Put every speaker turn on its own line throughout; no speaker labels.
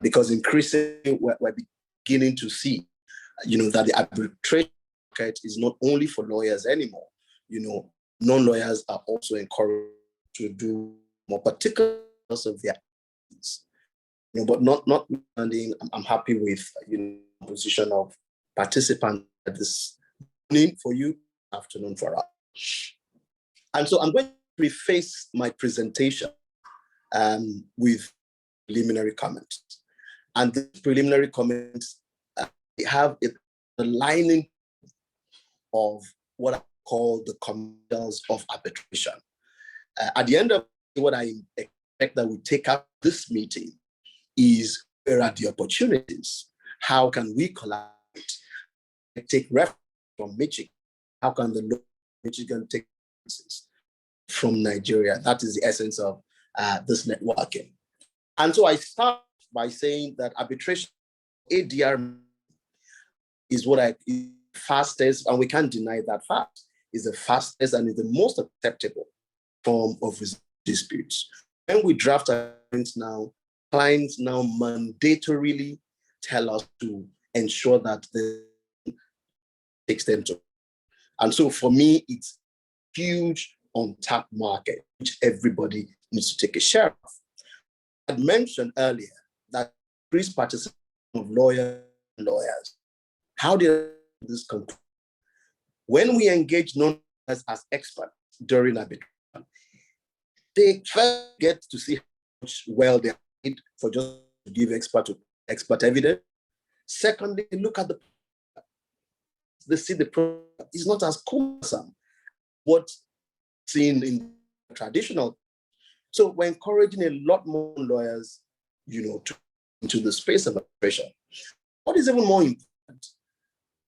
because increasingly we're beginning to see, that the arbitration market is not only for lawyers anymore. Non-lawyers are also encouraged to do more, particularly because of their needs. But notwithstanding, I'm happy with the position of participants at this morning for you, afternoon for us. And so I'm going to preface my presentation with preliminary comments. And the preliminary comments have a lining of what I call the commercials of arbitration. At the end of what I expect that we take up this meeting is, where are the opportunities? How can we collaborate? Take reference from Michigan. How can the law of Michigan take references from Nigeria? That is the essence of this networking. And so I start by saying that arbitration, ADR, is what fastest, and we can't deny that fact, is the fastest and is the most acceptable form of disputes. When we draft agreements now, clients now mandatorily tell us to ensure that they takes them to. And so for me, it's huge untapped market, which everybody needs to take a share of. I mentioned earlier that increased participation of lawyers. How did this come? When we engage non-lawyers as experts during arbitration, they first get to see how much well they need for just to give expert evidence. Secondly, look at they see the problem is not as cumbersome what's seen in traditional. So we're encouraging a lot more lawyers, into the space of arbitration. What is even more important,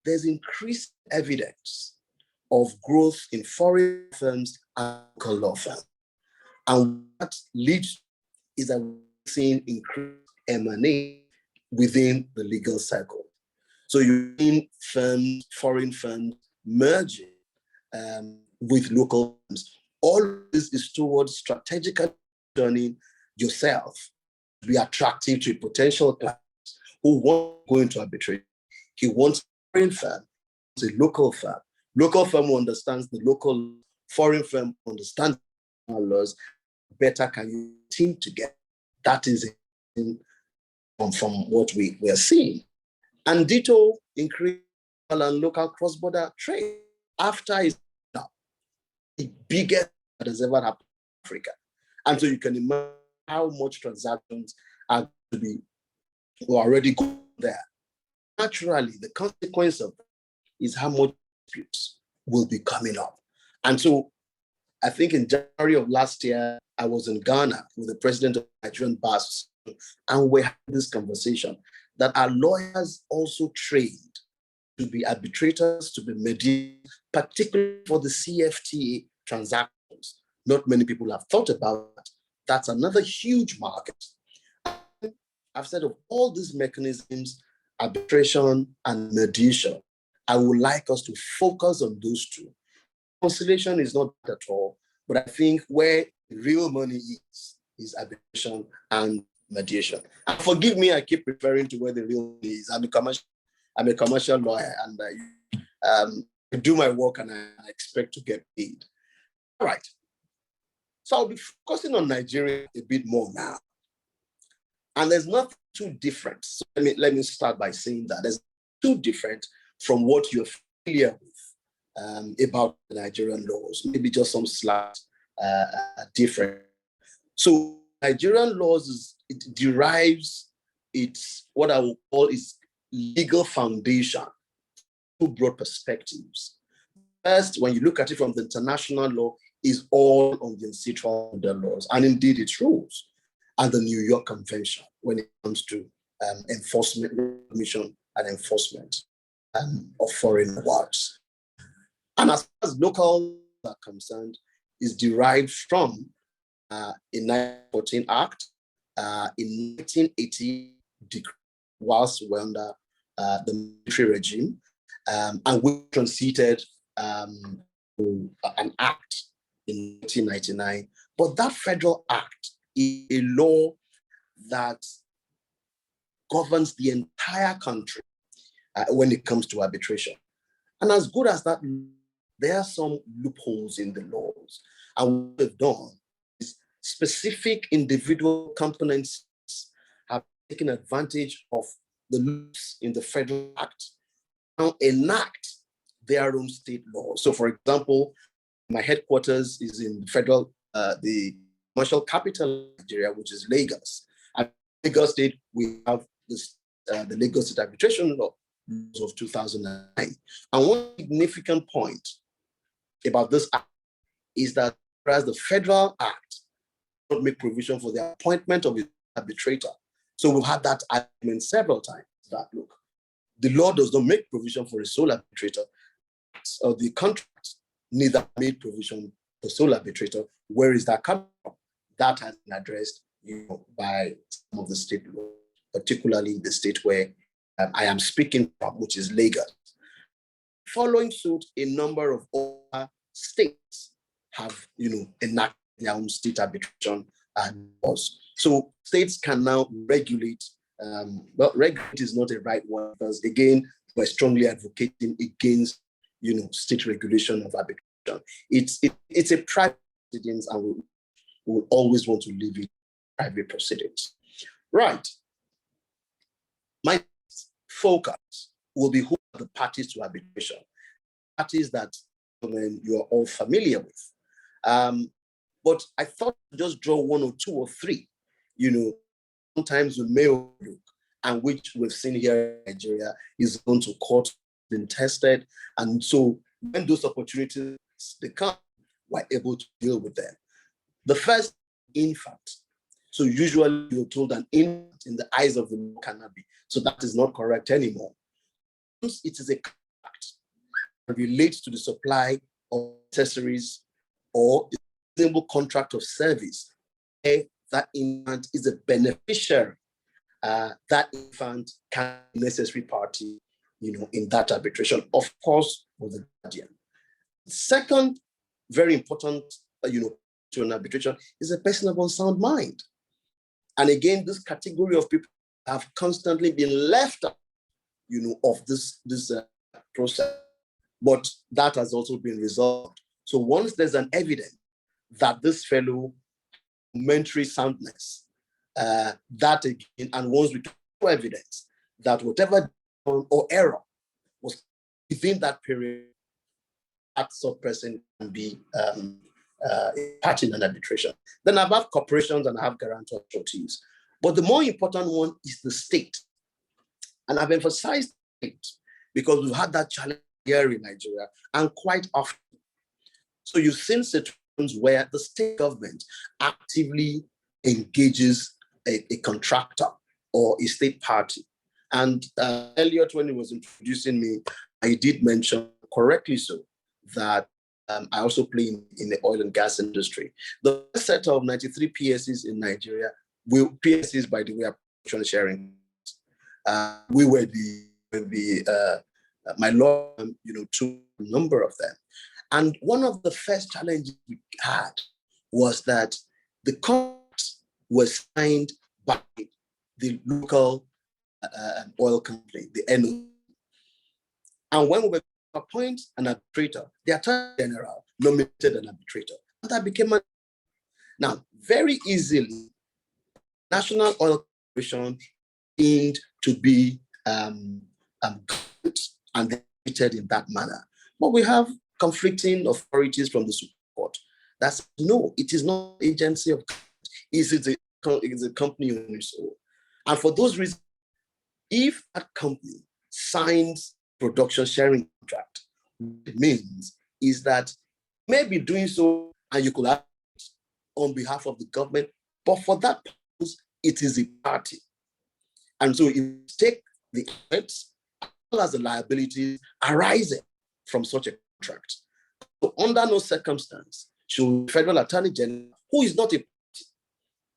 there's increased evidence of growth in foreign firms and local law firms. And what leads is that we're seeing increased M&A within the legal cycle. So you're seeing foreign firms merging with local firms. All of this is towards strategically turning yourself to be attractive to potential clients who want to go into arbitration. He wants a foreign firm, a local firm. Local firm who understands the local, foreign firm who understands the laws. Better can you team together? That is from what we are seeing. And ditto increase and local cross-border trade after is now the biggest that has ever happened in Africa. And so you can imagine how much transactions are to be already going there. Naturally, the consequence of that is how much disputes will be coming up. And so I think in January of last year, I was in Ghana with the president of the Nigerian Bar Association, and we had this conversation that our lawyers also trained to be arbitrators, to be mediators, particularly for the CFTA transactions. Not many people have thought about that. That's another huge market. I've said of all these mechanisms, arbitration and mediation, I would like us to focus on those two. Conciliation is not at all, but I think where real money is arbitration and mediation. And forgive me, I keep referring to where the real money is. I'm a commercial lawyer, and I do my work and I expect to get paid. All right. So I'll be focusing on Nigeria a bit more now. And there's nothing too different. So let me start by saying that there's too different from what you're familiar with about the Nigerian laws, maybe just some slight different. So Nigerian laws, it derives its, what I will call its legal foundation, two broad perspectives. First, when you look at it from the international law, is all on the ancestral laws, and indeed its rules, and the New York Convention when it comes to enforcement, recognition, and enforcement of foreign awards. And as far as local are concerned, is derived from a 1914 Act, in 1980, whilst we're under the military regime, and we transited an act in 1999. But that federal act is a law that governs the entire country when it comes to arbitration. And as good as that, there are some loopholes in the laws. And what they've done is specific individual components have taken advantage of the loops in the Federal Act, now enact their own state laws. So, for example, my headquarters is in the commercial capital of Nigeria, which is Lagos. And in Lagos State, we have the Lagos State Arbitration Law of 2009. And one significant point about this act is that whereas the Federal Act does not make provision for the appointment of an arbitrator, so we've had that argument several times, that look, the law does not make provision for a sole arbitrator, or the contract neither made provision for sole arbitrator. Where is that coming from? That has been addressed, by some of the state laws, particularly the state where I am speaking from, which is Lagos. Following suit, a number of other states have, enacted their own state arbitration laws. So states can now regulate. Regulate is not a right word, because again, we're strongly advocating against, state regulation of arbitration. It's a private proceedings, and we will always want to leave it private proceedings. Right. My focus will be who are the parties to arbitration, parties that you are all familiar with. But I thought to just draw one or two or three, sometimes we may overlook, and which we've seen here in Nigeria is gone to court, been tested. And so when those opportunities they come, we're able to deal with them. The first, infant. So usually you're told an infant in the eyes of the law cannot be. So that is not correct anymore. It is a contract that relates to the supply of accessories or a reasonable contract of service. That infant is a beneficiary. That infant can be a necessary party, in that arbitration, of course, with the guardian. Second, very important, to an arbitration is a person of unsound mind. And again, this category of people have constantly been left out, of this process. But that has also been resolved. So once there's an evidence that this fellow mentary soundness, that again, and once we show evidence that whatever or error was within that period, that sort of person can be a party in an arbitration. Then I have corporations and I have guarantor sureties. But the more important one is the state. And I've emphasized it because we've had that challenge here in Nigeria, and quite often. So you've seen situations where the state government actively engages a contractor or a state party. And Elliot, when he was introducing me, I did mention, correctly so, that I also play in the oil and gas industry. The first set of 93 PSCs in Nigeria, PSCs, by the way, are professional sharing. We were my law, took a number of them. And one of the first challenges we had was that the contracts were signed by the local oil company, the NO. And when we were to appoint an arbitrator, the Attorney General nominated an arbitrator. And that became now very easily, National Oil Corporation aimed to be good and treated in that manner. But we have conflicting authorities from the Supreme Court. That's no, it is not an agency of government. It's a company on its own. And for those reasons, if that company signs production sharing contract, what it means is that you may be doing so and you could have it on behalf of the government, but for that purpose, it is a party. And so you take the assets as well as the liabilities arising from such a contract. So under no circumstance should the Federal Attorney General, who is not a party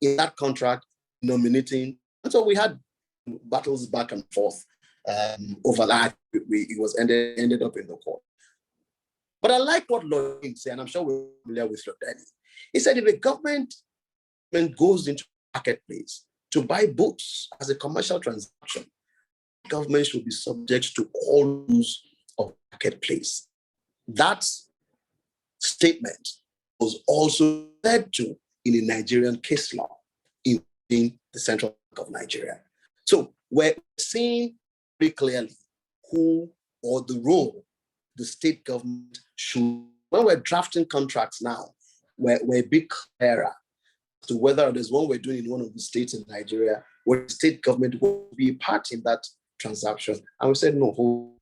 in that contract, nominating. And so we had battles back and forth over that. It was ended up in the court. But I like what Lloyd said, and I'm sure we're familiar with Lloyd. He said if a government goes into the marketplace to buy books as a commercial transaction, government should be subject to all rules of marketplace. That statement was also led to in the Nigerian case law, in the Central Bank of Nigeria. So we're seeing very clearly who or the role the state government should, when we're drafting contracts now, we're a bit clearer to whether there's one we're doing in one of the states in Nigeria where the state government will be a part in that transaction. And we said, no, for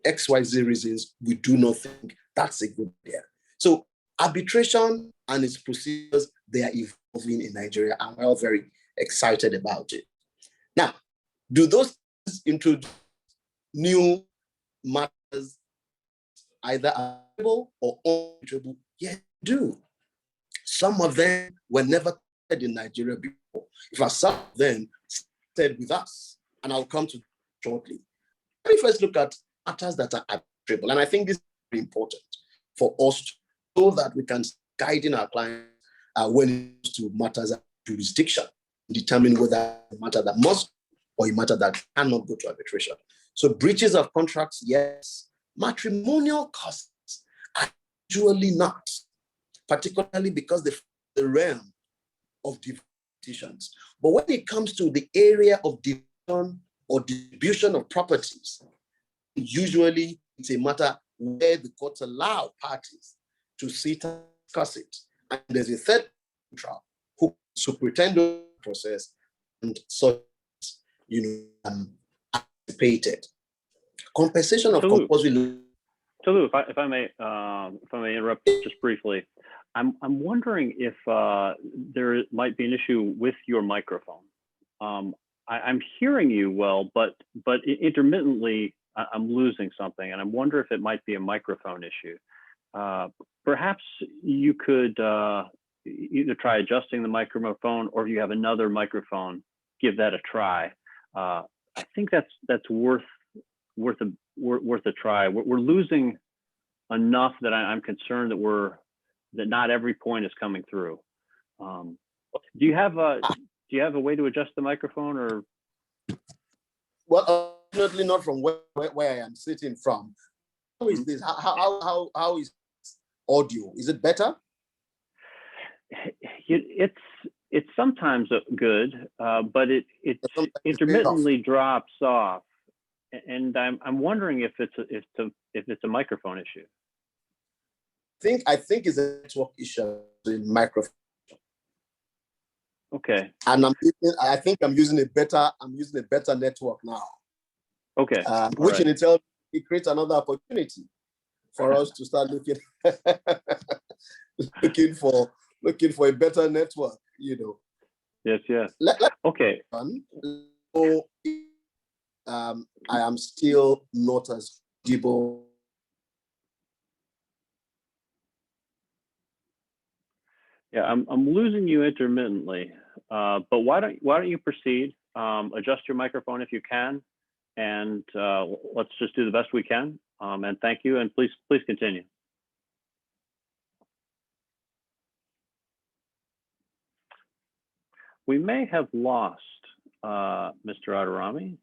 XYZ reasons, we do not think that's a good idea. So arbitration and its procedures, they are evolving in Nigeria, and we're all very excited about it. Now, do those introduce new matters, either arbitratable or unarbitratable? Yes, they do. Some of them were never said in Nigeria before. In fact, some of them stayed with us, and I'll come to shortly. Let me first look at matters that are arbitrable, and I think this is very important for us to so that we can guide in our clients when it comes to matters of jurisdiction, determine whether a matter that must or a matter that cannot go to arbitration. So breaches of contracts, yes. Matrimonial costs are usually not, particularly because the realm of divisions. But when it comes to the area of division or distribution of properties, usually it's a matter where the courts allow parties to sit and discuss it. And there's a third trial who superintend the process and so, anticipated. Compensation of compulsory.
Tolu, if I may interrupt just briefly, I'm wondering if there might be an issue with your microphone. I'm hearing you well, but intermittently I'm losing something, and I wonder if it might be a microphone issue. Perhaps you could either try adjusting the microphone, or if you have another microphone, give that a try. I think that's worth a try. We're losing enough that I'm concerned that not every point is coming through. Do you have a way to adjust the microphone, or?
Well, definitely not from where I am sitting from. How is this? How is audio? Is it better?
It's sometimes good, but it intermittently drops off, and I'm wondering if it's a microphone issue.
I think it's a network issue in microphone.
Okay.
And I think I'm using a better network now.
Okay.
Which in itself, it creates another opportunity for us to start looking for a better network,
Yes. Okay.
So, I am still not as audible.
Yeah, I'm losing you intermittently, but why don't you proceed? Adjust your microphone if you can, and let's just do the best we can. And thank you, and please continue. We may have lost Mr. Aderemi.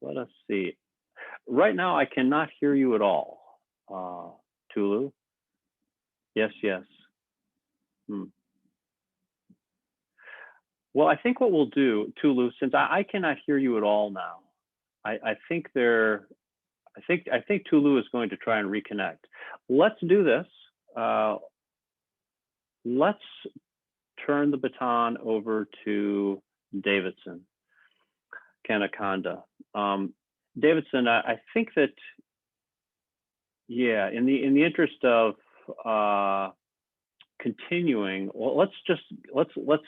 Let us see. Right now, I cannot hear you at all, Tolu. Yes. Well, I think what we'll do, Tolu, since I cannot hear you at all now, I think Tolu is going to try and reconnect. Let's do this. Let's turn the baton over to Davidson Kanakanda. Davidson, I think that, yeah, in the interest of continuing, well, let's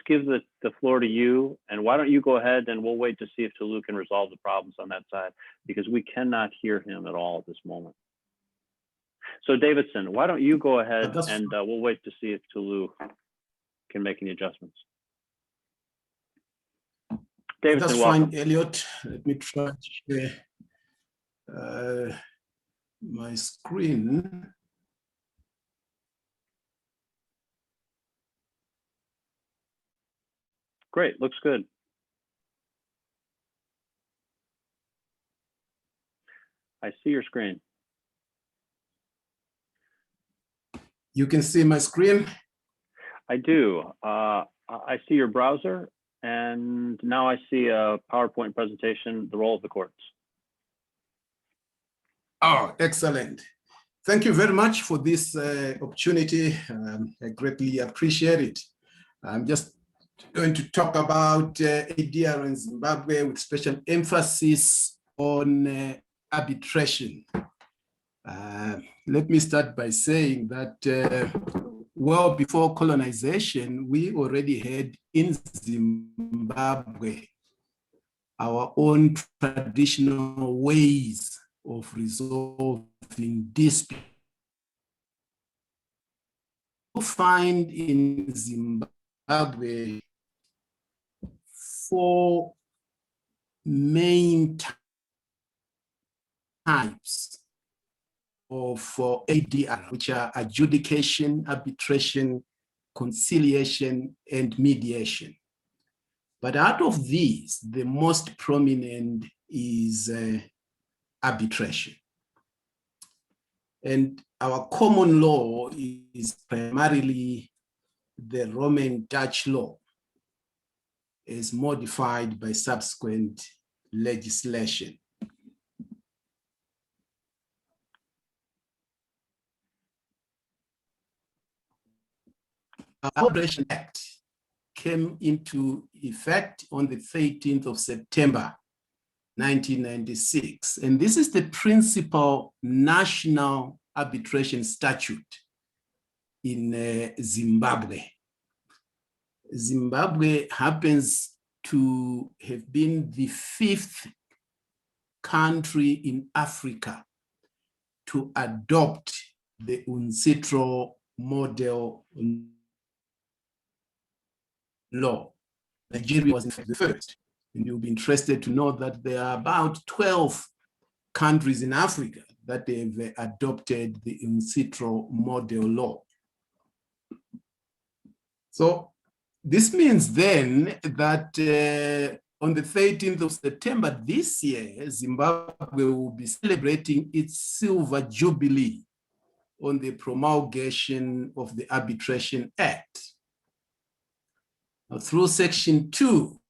give the floor to you, and why don't you go ahead, and we'll wait to see if Tolu can resolve the problems on that side, because we cannot hear him at all at this moment. So Davidson, why don't you go ahead, and we'll wait to see if Tolu can make any adjustments. Davidson,
that's
welcome.
fine, Elliot. Let me try to share my screen.
Great, looks good. I see your screen.
You can see my screen?
I do. I see your browser, and now I see a PowerPoint presentation, the role of the courts.
Oh, excellent. Thank you very much for this opportunity. I greatly appreciate it. I'm just going to talk about ADR in Zimbabwe with special emphasis on arbitration. Let me start by saying that well before colonization, we already had in Zimbabwe our own traditional ways of resolving disputes. You find in Zimbabwe 4 main types of ADR, which are adjudication, arbitration, conciliation, and mediation. But out of these, the most prominent is arbitration. And our common law is primarily the Roman Dutch law, as modified by subsequent legislation. Our Arbitration Act came into effect on the 13th of September, 1996. And this is the principal national arbitration statute in Zimbabwe. Zimbabwe happens to have been the 5th country in Africa to adopt the UNCITRAL model law. Nigeria was in fact the first. And you'll be interested to know that there are about 12 countries in Africa that have adopted the UNCITRAL model law. So this means then that on the 13th of September this year, Zimbabwe will be celebrating its silver jubilee on the promulgation of the Arbitration Act. Now, through Section 2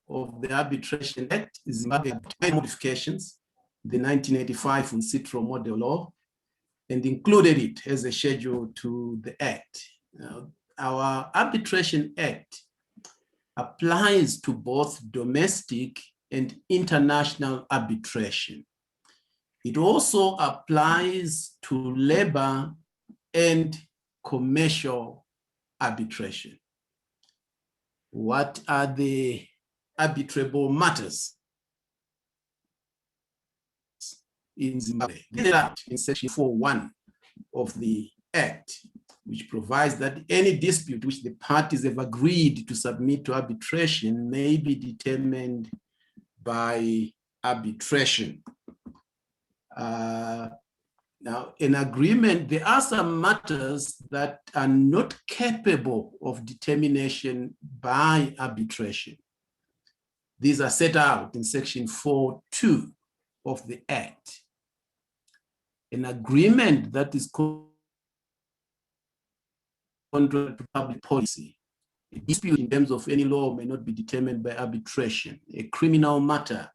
of the Arbitration Act, Zimbabwe had modifications, the 1985 UNCITRAL model law, and included it as a schedule to the Act. Now, our Arbitration Act applies to both domestic and international arbitration. It also applies to labor and commercial arbitration. What are the arbitrable matters in Zimbabwe? This is in Section 4.1 of the Act, which provides that any dispute which the parties have agreed to submit to arbitration may be determined by arbitration. Now, in agreement, there are some matters that are not capable of determination by arbitration. These are set out in Section 4.2 of the Act. An agreement that is contrary to public policy. A dispute in terms of any law may not be determined by arbitration. A criminal matter,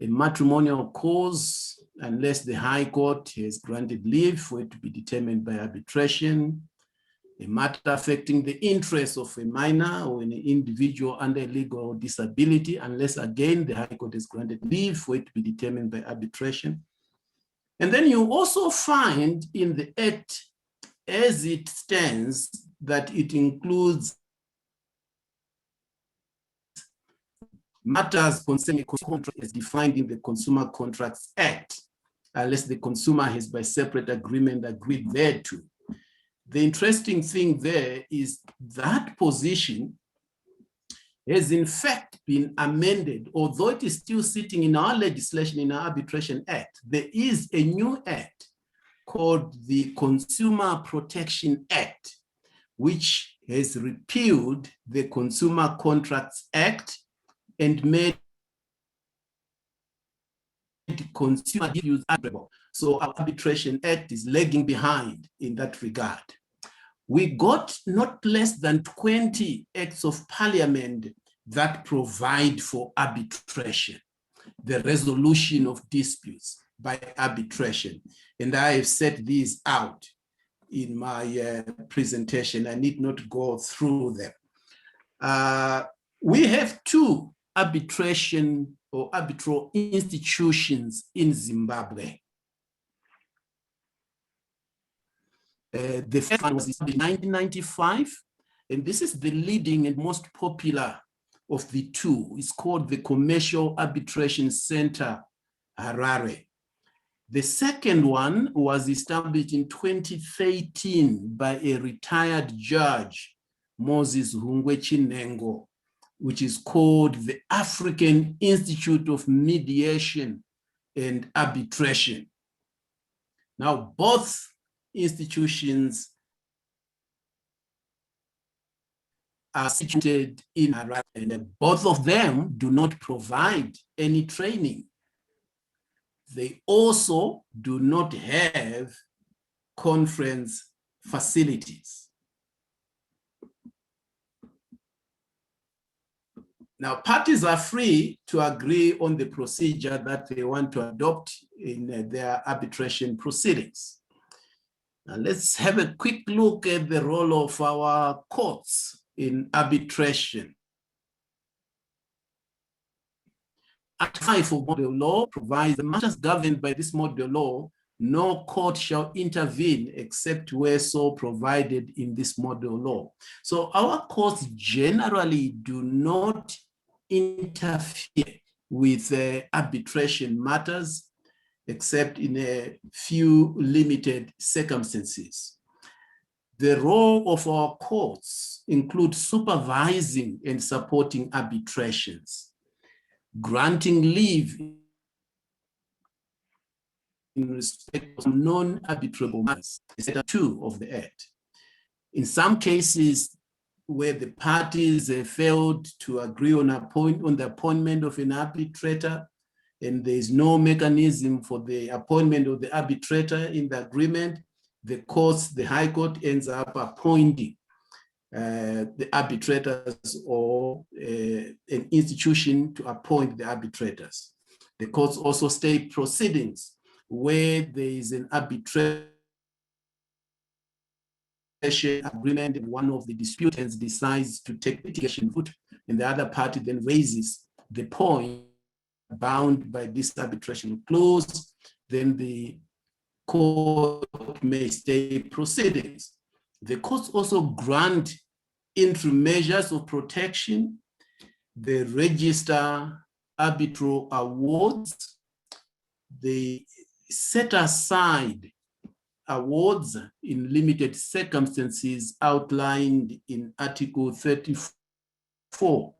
a matrimonial cause, unless the High Court has granted leave for it to be determined by arbitration. A matter affecting the interests of a minor or an individual under a legal disability, unless again the High Court has granted leave for it to be determined by arbitration. And then you also find in the Act as it stands that it includes matters concerning a contract as defined in the Consumer Contracts Act, unless the consumer has by separate agreement agreed thereto. The interesting thing there is that position has in fact been amended, although it is still sitting in our legislation, in our Arbitration Act. There is a new act called the Consumer Protection Act, which has repealed the Consumer Contracts Act and made consumer disputes arbitrable. So our Arbitration Act is lagging behind in that regard. We got not less than 20 acts of parliament that provide for arbitration, the resolution of disputes by arbitration. And I have set these out in my presentation. I need not go through them. We have two arbitration or arbitral institutions in Zimbabwe. The first one was in 1995, and this is the leading and most popular of the two. It's called the Commercial Arbitration Center, Harare. The second one was established in 2013 by a retired judge, Moses Hungwe Chinengo, which is called the African Institute of Mediation and Arbitration. Now, both institutions are situated in Harare, and both of them do not provide any training. They also do not have conference facilities. Now, parties are free to agree on the procedure that they want to adopt in their arbitration proceedings. Now, let's have a quick look at the role of our courts in arbitration. Act 5 of model law provides the matters governed by this model law, no court shall intervene except where so provided in this model law. So our courts generally do not interfere with arbitration matters except in a few limited circumstances. The role of our courts includes supervising and supporting arbitrations, granting leave in respect of non-arbitrable matters, Section 2 of the Act. In some cases where the parties failed to agree on the appointment of an arbitrator, and there is no mechanism for the appointment of the arbitrator in the agreement, the courts, the High Court ends up appointing the arbitrators or an institution to appoint the arbitrators. The courts also stay proceedings where there is an arbitration agreement and one of the disputants decides to take litigation route, and the other party then raises the point bound by this arbitration clause, then the court may stay proceedings. The courts also grant interim measures of protection. They register arbitral awards. They set aside awards in limited circumstances outlined in Article 34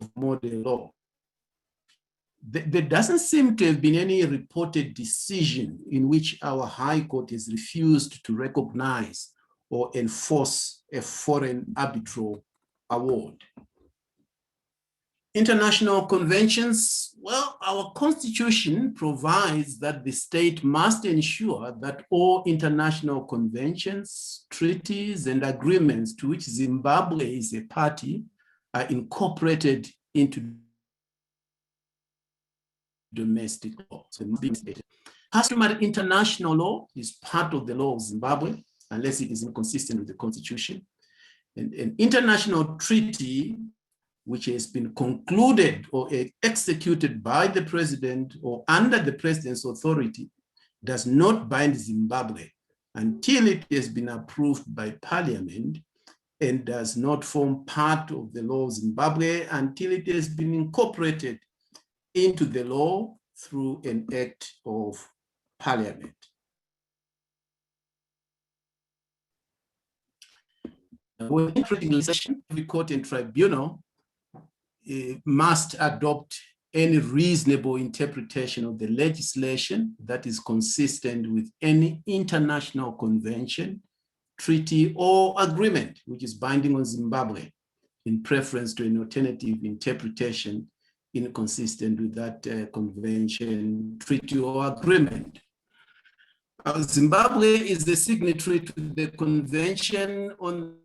of model law. There doesn't seem to have been any reported decision in which our High Court has refused to recognize or enforce a foreign arbitral award. International conventions, well, our Constitution provides that the state must ensure that all international conventions, treaties, and agreements to which Zimbabwe is a party are incorporated into domestic law. So customary international law is part of the law of Zimbabwe, unless it is inconsistent with the Constitution. And an international treaty which has been concluded or executed by the president or under the president's authority does not bind Zimbabwe until it has been approved by parliament, and does not form part of the law of Zimbabwe until it has been incorporated into the law through an act of parliament. When entering legislation, every court and tribunal must adopt any reasonable interpretation of the legislation that is consistent with any international convention, treaty or agreement which is binding on Zimbabwe in preference to an alternative interpretation inconsistent with that convention, treaty or agreement. Zimbabwe is the signatory to the Convention on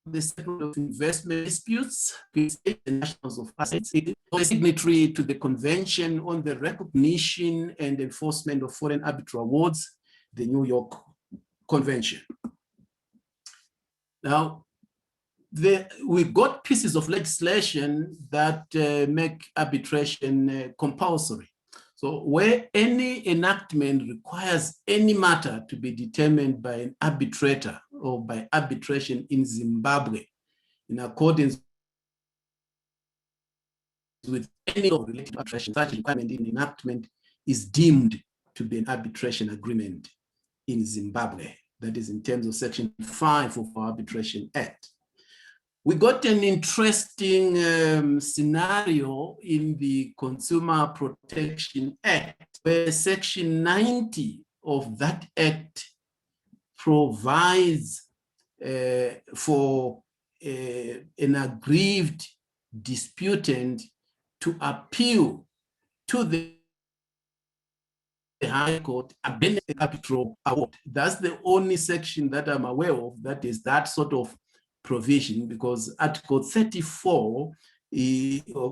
the Settlement of Investment Disputes between nationals of assets. It is a signatory to the Convention on the Recognition and Enforcement of Foreign Arbitral Awards, the New York Convention. Now, we got pieces of legislation that make arbitration compulsory. So where any enactment requires any matter to be determined by an arbitrator or by arbitration in Zimbabwe, in accordance with any law related to arbitration, such requirement in enactment is deemed to be an arbitration agreement in Zimbabwe. That is in terms of Section 5 of our Arbitration Act. We got an interesting scenario in the Consumer Protection Act, where Section 90 of that act provides for an aggrieved disputant to appeal to the High Court against the arbitral award. That's the only section that I'm aware of that is that sort of provision, because Article 34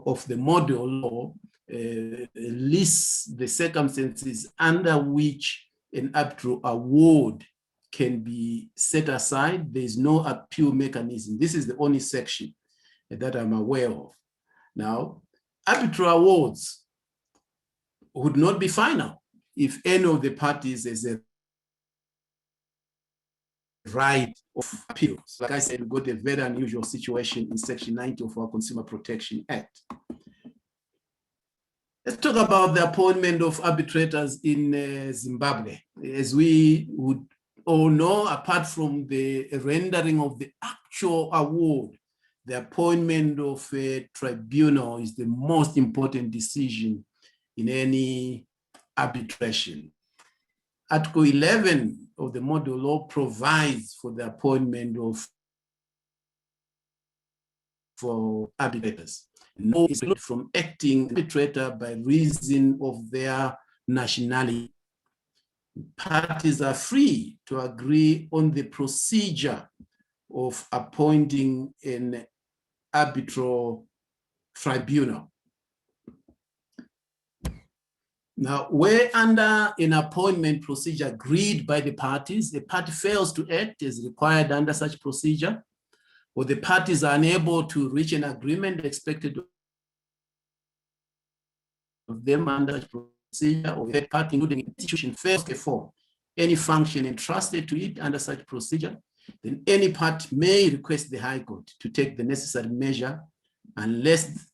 of the model law lists the circumstances under which an arbitral award can be set aside. There is no appeal mechanism. This is the only section that I'm aware of. Now, arbitral awards would not be final if any of the parties has a right of appeal. So like I said, we got a very unusual situation in Section 90 of our Consumer Protection Act. Let's talk about the appointment of arbitrators in Zimbabwe. As we would all know, apart from the rendering of the actual award, the appointment of a tribunal is the most important decision in any arbitration. Article 11 of the model law provides for the appointment for arbitrators. No is precluded from acting arbitrator by reason of their nationality. Parties are free to agree on the procedure of appointing an arbitral tribunal. Now, where under an appointment procedure agreed by the parties, a party fails to act as required under such procedure, or the parties are unable to reach an agreement expected of them under such procedure, or the party, including an institution, fails to perform any function entrusted to it under such procedure, then any party may request the High Court to take the necessary measure unless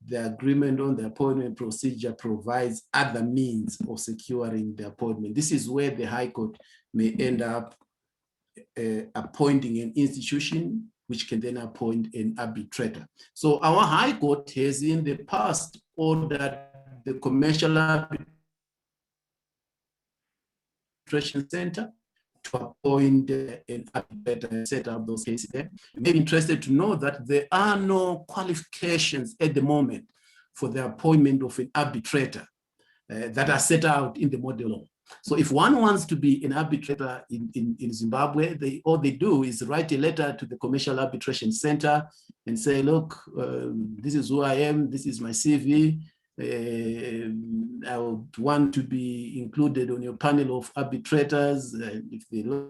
the agreement on the appointment procedure provides other means of securing the appointment. This is where the High Court may end up appointing an institution which can then appoint an arbitrator. So our High Court has in the past ordered the Commercial Arbitration Center to appoint an arbitrator and set up those cases there. You may be interested to know that there are no qualifications at the moment for the appointment of an arbitrator that are set out in the model law. So if one wants to be an arbitrator in Zimbabwe, all they do is write a letter to the Commercial Arbitration Center and say, look, this is who I am, this is my CV, I would want to be included on your panel of arbitrators. If the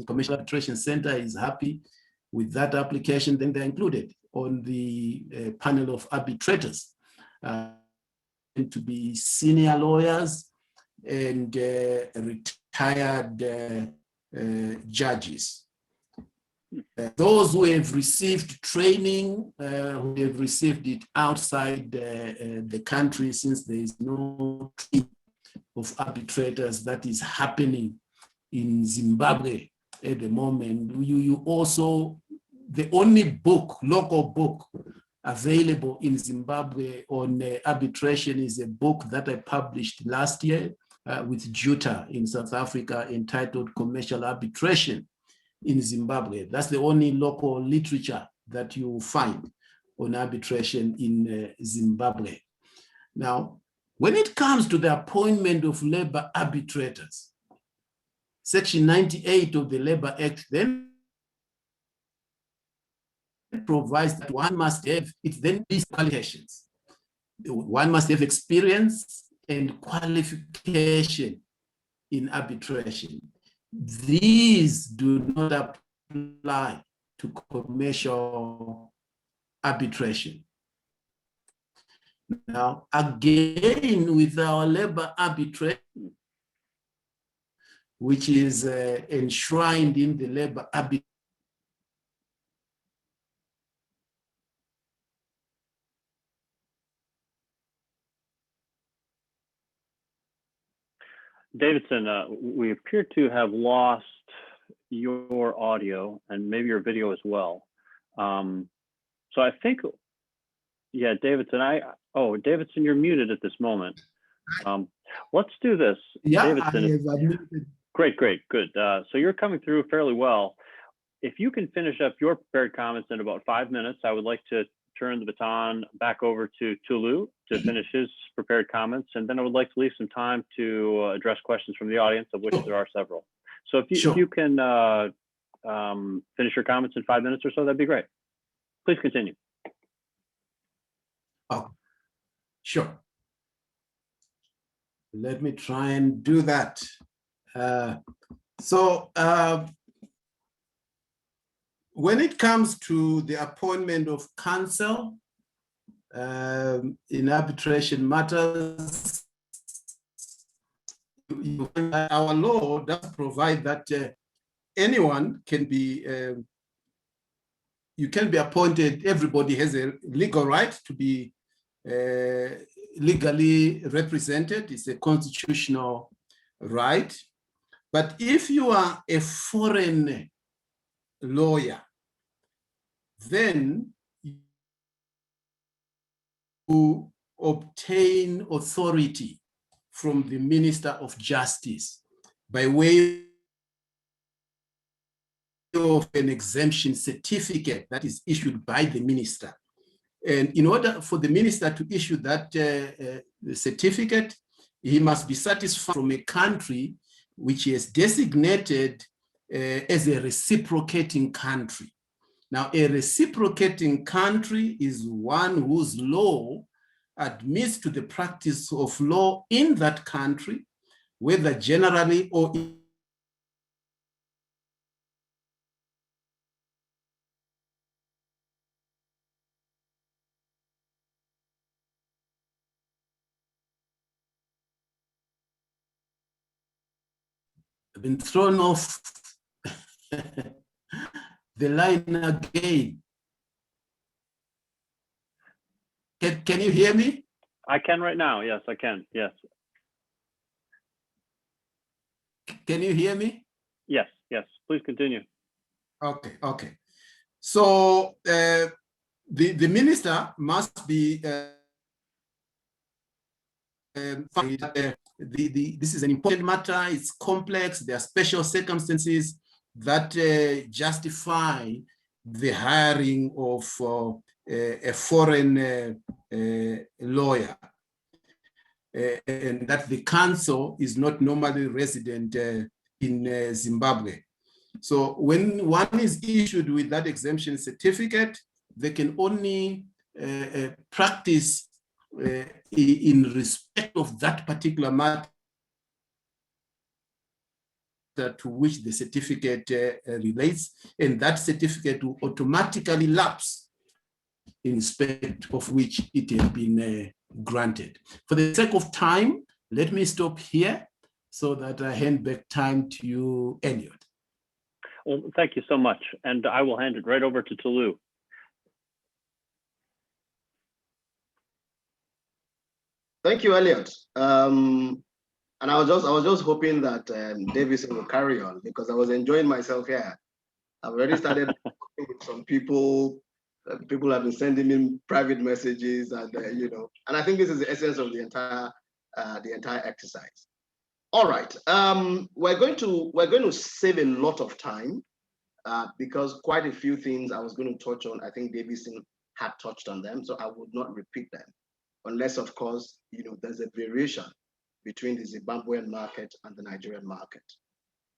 Commercial Arbitration Center is happy with that application, then they're included on the panel of arbitrators. To be senior lawyers and retired judges. Those who have received training, who have received it outside the country, since there is no team of arbitrators that is happening in Zimbabwe at the moment. You also, the only book, local book available in Zimbabwe on arbitration is a book that I published last year. with JUTA in South Africa, entitled Commercial Arbitration in Zimbabwe. That's the only local literature that you will find on arbitration in Zimbabwe. Now, when it comes to the appointment of labor arbitrators, Section 98 of the Labor Act then provides that one must have, it then these qualifications. One must have experience and qualification in arbitration. These do not apply to commercial arbitration. Now, again, with our labor arbitration, which is enshrined in the labor arbitration,
Davidson, we appear to have lost your audio and maybe your video as well. So I think, yeah, Davidson, Davidson, you're muted at this moment. Let's do this.
Yeah,
Davidson, great, good. So you're coming through fairly well. If you can finish up your prepared comments in about 5 minutes, I would like to turn the baton back over to Tolu to finish his prepared comments, and then I would like to leave some time to address questions from the audience, of which there are several. So if you can finish your comments in 5 minutes or so, that'd be great. Please continue.
Oh, sure. Let me try and do that. When it comes to the appointment of counsel in arbitration matters, our law does provide that anyone can be, you can be appointed. Everybody has a legal right to be legally represented. It's a constitutional right. But if you are a foreign lawyer, then you obtain authority from the Minister of Justice by way of an exemption certificate that is issued by the minister. And in order for the minister to issue that certificate, he must be satisfied from a country which is designated as a reciprocating country. Now, a reciprocating country is one whose law admits to the practice of law in that country, whether generally or been thrown off the line again. Can you hear me?
I can right now. Yes, I can. Yes.
Can you hear me?
Yes. Please continue.
Okay. So the minister must be this is an important matter. It's complex. There are special circumstances that justify the hiring of a foreign lawyer, and that the counsel is not normally resident in Zimbabwe. So when one is issued with that exemption certificate, they can only practice in respect of that particular matter to which the certificate relates, and that certificate will automatically lapse in respect of which it has been granted. For the sake of time, let me stop here so that I hand back time to you, Elliot.
Well, thank you so much. And I will hand it right over to Tolu.
Thank you, Elliot. And I was just hoping that Davison will carry on, because I was enjoying myself here. I've already started talking with some people. People have been sending me private messages, and and I think this is the essence of the entire exercise. All right. We're going to save a lot of time because quite a few things I was going to touch on, I think Davidson had touched on them, so I would not repeat them, unless, of course, there's a variation between the Zimbabwean market and the Nigerian market.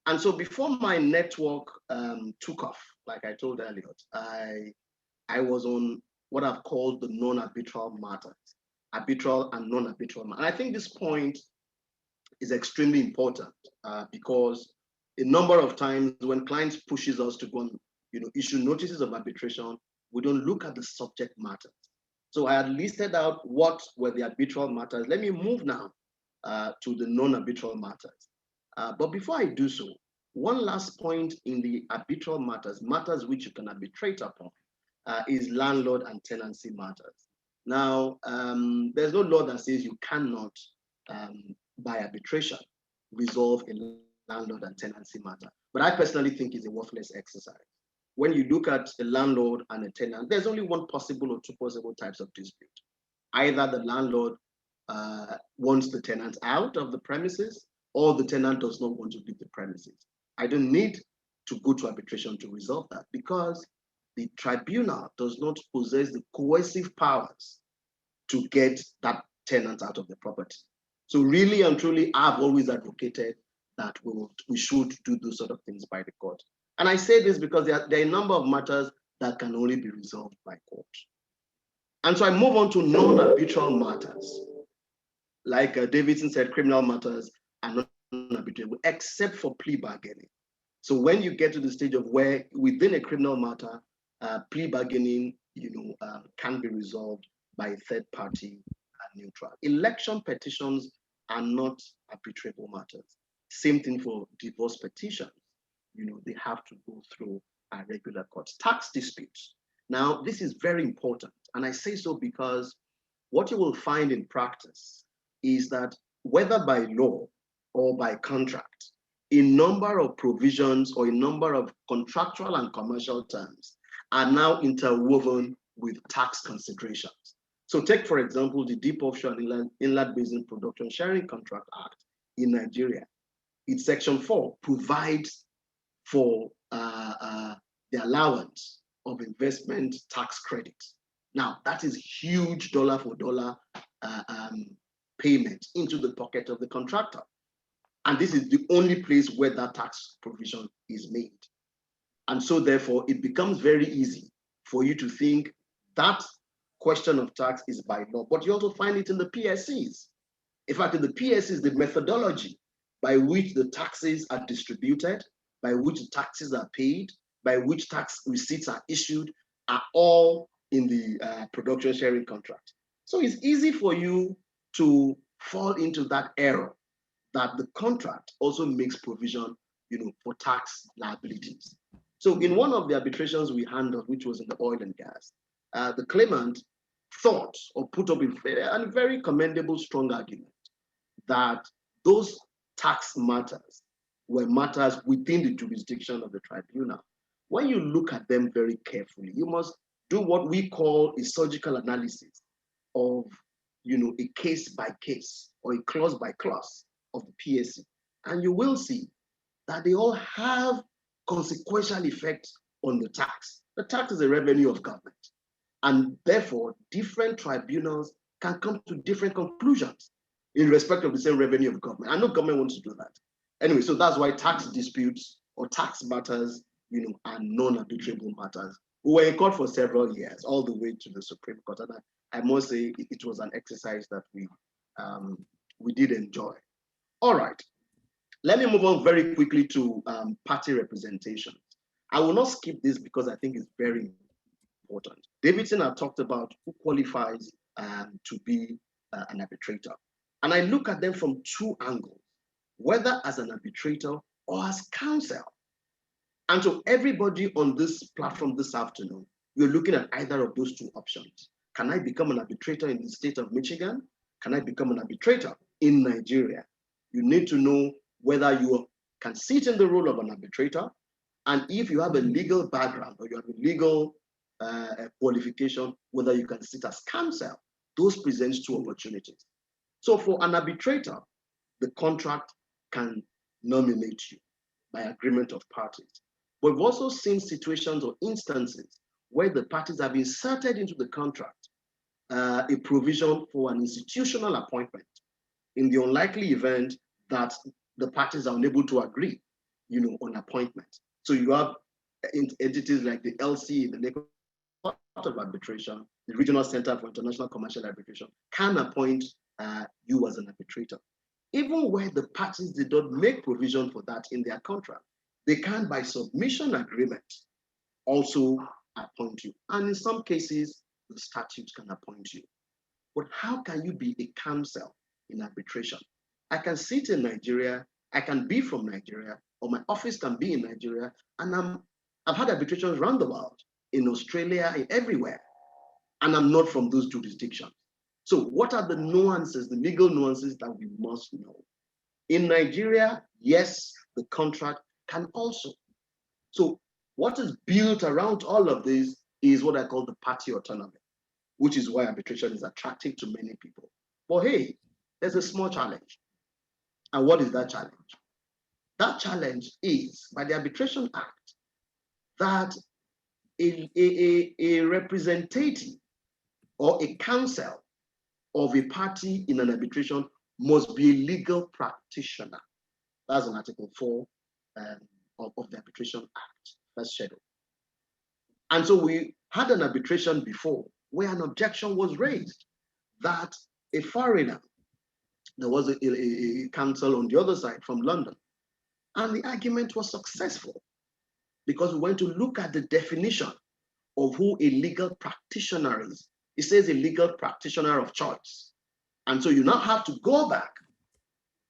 And so before my network took off, like I told Elliot, I was on what I've called the non-arbitral matters, arbitral and non-arbitral matters. And I think this point is extremely important because a number of times when clients pushes us to go and issue notices of arbitration, we don't look at the subject matters. So I had listed out what were the arbitral matters. Let me move now to the non-arbitral matters. But before I do so, one last point in the arbitral matters which you can arbitrate upon, is landlord and tenancy matters. Now, there's no law that says you cannot, by arbitration, resolve a landlord and tenancy matter. But I personally think it's a worthless exercise. When you look at a landlord and a tenant, there's only one possible or two possible types of dispute. Either the landlord wants the tenant out of the premises, or the tenant does not want to leave the premises. I don't need to go to arbitration to resolve that because the tribunal does not possess the coercive powers to get that tenant out of the property. So really and truly, I've always advocated that we should do those sort of things by the court. And I say this because there are a number of matters that can only be resolved by court. And so I move on to non-arbitral matters. Like Davidson said, criminal matters are non-arbitrable, except for plea bargaining. So when you get to the stage of where within a criminal matter, plea bargaining, can be resolved by a third party neutral. Election petitions are not arbitrable matters. Same thing for divorce petitions. They have to go through a regular courts. Tax disputes. Now, this is very important. And I say so because what you will find in practice is that whether by law or by contract, a number of provisions or a number of contractual and commercial terms are now interwoven with tax considerations. So take, for example, the Deep Offshore and Inland Basin Production Sharing Contract Act in Nigeria. Its Section 4 provides for the allowance of investment tax credits. Now, that is huge dollar for dollar payment into the pocket of the contractor. And this is the only place where that tax provision is made. And so therefore, it becomes very easy for you to think that question of tax is by law, but you also find it in the PSCs. In fact, in the PSCs, the methodology by which the taxes are distributed, by which the taxes are paid, by which tax receipts are issued, are all in the production sharing contract. So it's easy for you to fall into that error that the contract also makes provision, for tax liabilities. So in one of the arbitrations we handled, which was in the oil and gas, the claimant thought or put up a very commendable, strong argument that those tax matters were matters within the jurisdiction of the tribunal. When you look at them very carefully, you must do what we call a surgical analysis of, a case by case or a clause by clause of the PSC, and you will see that they all have consequential effects on the tax. The tax is a revenue of government, and therefore different tribunals can come to different conclusions in respect of the same revenue of government. I know government wants to do that. Anyway, so that's why tax disputes or tax matters, are non-arbitrable matters. We were in court for several years, all the way to the Supreme Court, and I must say it was an exercise that we did enjoy. All right, let me move on very quickly to party representation. I will not skip this because I think it's very important. Davidson had talked about who qualifies to be an arbitrator. And I look at them from two angles, whether as an arbitrator or as counsel. And so everybody on this platform this afternoon, you're looking at either of those two options. Can I become an arbitrator in the state of Michigan? Can I become an arbitrator in Nigeria? You need to know whether you can sit in the role of an arbitrator, and if you have a legal background or you have a legal qualification, whether you can sit as counsel. Those presents two opportunities. So for an arbitrator, the contract can nominate you by agreement of parties. But we've also seen situations or instances where the parties have inserted into the contract a provision for an institutional appointment in the unlikely event that the parties are unable to agree, on appointment. So you have entities like the LC, the Lagos Court of Arbitration, the Regional Center for International Commercial Arbitration, can appoint you as an arbitrator. Even where the parties did not make provision for that in their contract, they can, by submission agreement, also appoint you. And in some cases, the statute can appoint you. But how can you be a counsel in arbitration? I can sit in Nigeria, I can be from Nigeria, or my office can be in Nigeria, and I've had arbitrations around the world, in Australia, everywhere, and I'm not from those jurisdictions. So what are the nuances, the legal nuances that we must know? In Nigeria, yes, the contract can also. So what is built around all of this is what I call the party autonomy, which is why arbitration is attractive to many people. But hey, there's a small challenge. And what is that challenge? That challenge is, by the Arbitration Act, that a representative or a counsel of a party in an arbitration must be a legal practitioner. That's in Article 4 of the Arbitration Act, first schedule. And so we had an arbitration before where an objection was raised that a foreigner, there was a counsel on the other side from London, and the argument was successful because we went to look at the definition of who a legal practitioner is. It says a legal practitioner of choice. And so you now have to go back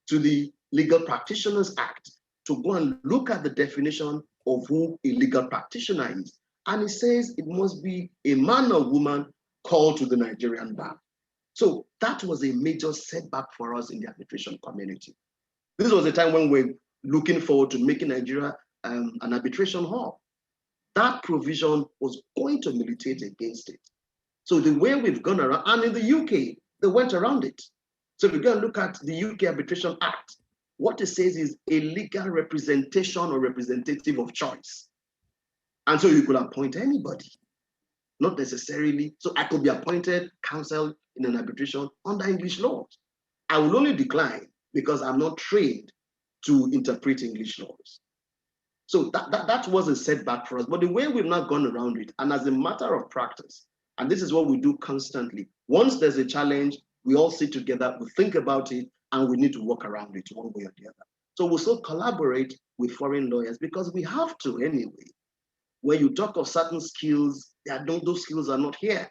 to the Legal Practitioners Act to go and look at the definition of who a legal practitioner is. And it says it must be a man or woman called to the Nigerian bar. So that was a major setback for us in the arbitration community. This was a time when we're looking forward to making Nigeria an arbitration hub. That provision was going to militate against it. So the way we've gone around, and in the UK, they went around it. So if you go and look at the UK Arbitration Act, what it says is a legal representation or representative of choice. And so you could appoint anybody, not necessarily. So I could be appointed counsel in an arbitration under English laws. I will only decline because I'm not trained to interpret English laws. So that was a setback for us. But the way we've not gone around it, and as a matter of practice, and this is what we do constantly, once there's a challenge, we all sit together, we think about it, and we need to work around it one way or the other. So we still collaborate with foreign lawyers because we have to anyway. When you talk of certain skills, those skills are not here.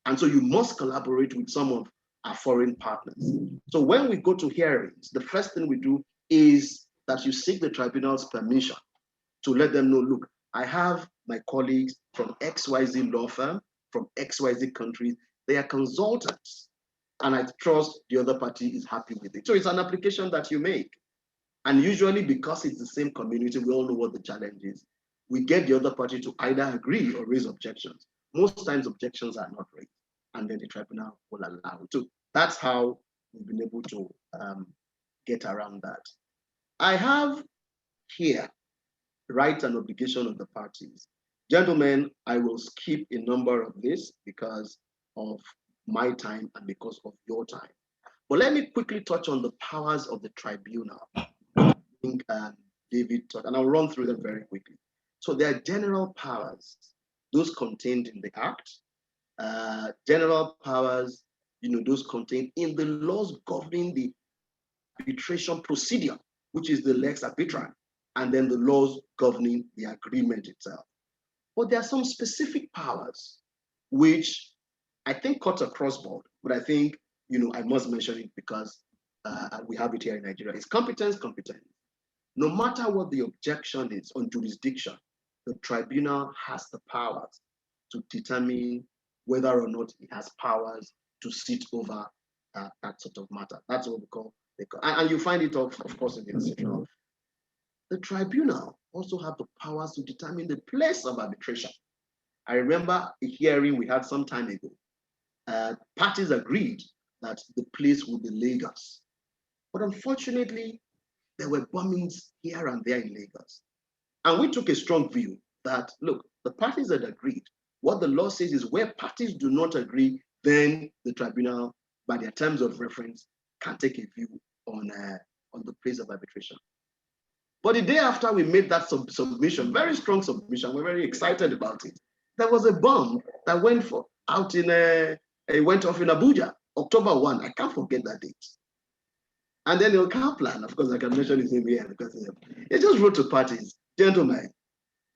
And so you must collaborate with some of our foreign partners. So when we go to hearings, the first thing we do is that you seek the tribunal's permission to let them know, look, I have my colleagues from XYZ law firm, from XYZ countries, they are consultants, and I trust the other party is happy with it. So it's an application that you make. And usually because it's the same community, we all know what the challenge is. We get the other party to either agree or raise objections. Most times objections are not raised, and then the tribunal will allow it. So that's how we've been able to get around that. I have here rights and obligation of the parties. Gentlemen, I will skip a number of this because of my time and because of your time. But let me quickly touch on the powers of the tribunal. I think David taught, and I'll run through them very quickly. So there are general powers, those contained in the Act. General powers, those contained in the laws governing the arbitration procedure, which is the lex arbitra, and then the laws governing the agreement itself. But there are some specific powers which I think cut across board, but I think, I must mention it because we have it here in Nigeria. It's competence. No matter what the objection is on jurisdiction, the tribunal has the powers to determine whether or not it has powers to sit over that sort of matter. That's what we call, and you find it, of course, in the constitutional. The tribunal also have the powers to determine the place of arbitration. I remember a hearing we had some time ago. Parties agreed that the place would be Lagos. But unfortunately, there were bombings here and there in Lagos. And we took a strong view that, look, the parties had agreed. What the law says is where parties do not agree, then the tribunal, by their terms of reference, can take a view on the place of arbitration. But the day after we made that submission, very strong submission, we're very excited about it. There was a bomb that went off in Abuja, October 1. I can't forget that date. And then the Kaplan, of course, I can mention his name here because he just wrote to parties, gentlemen,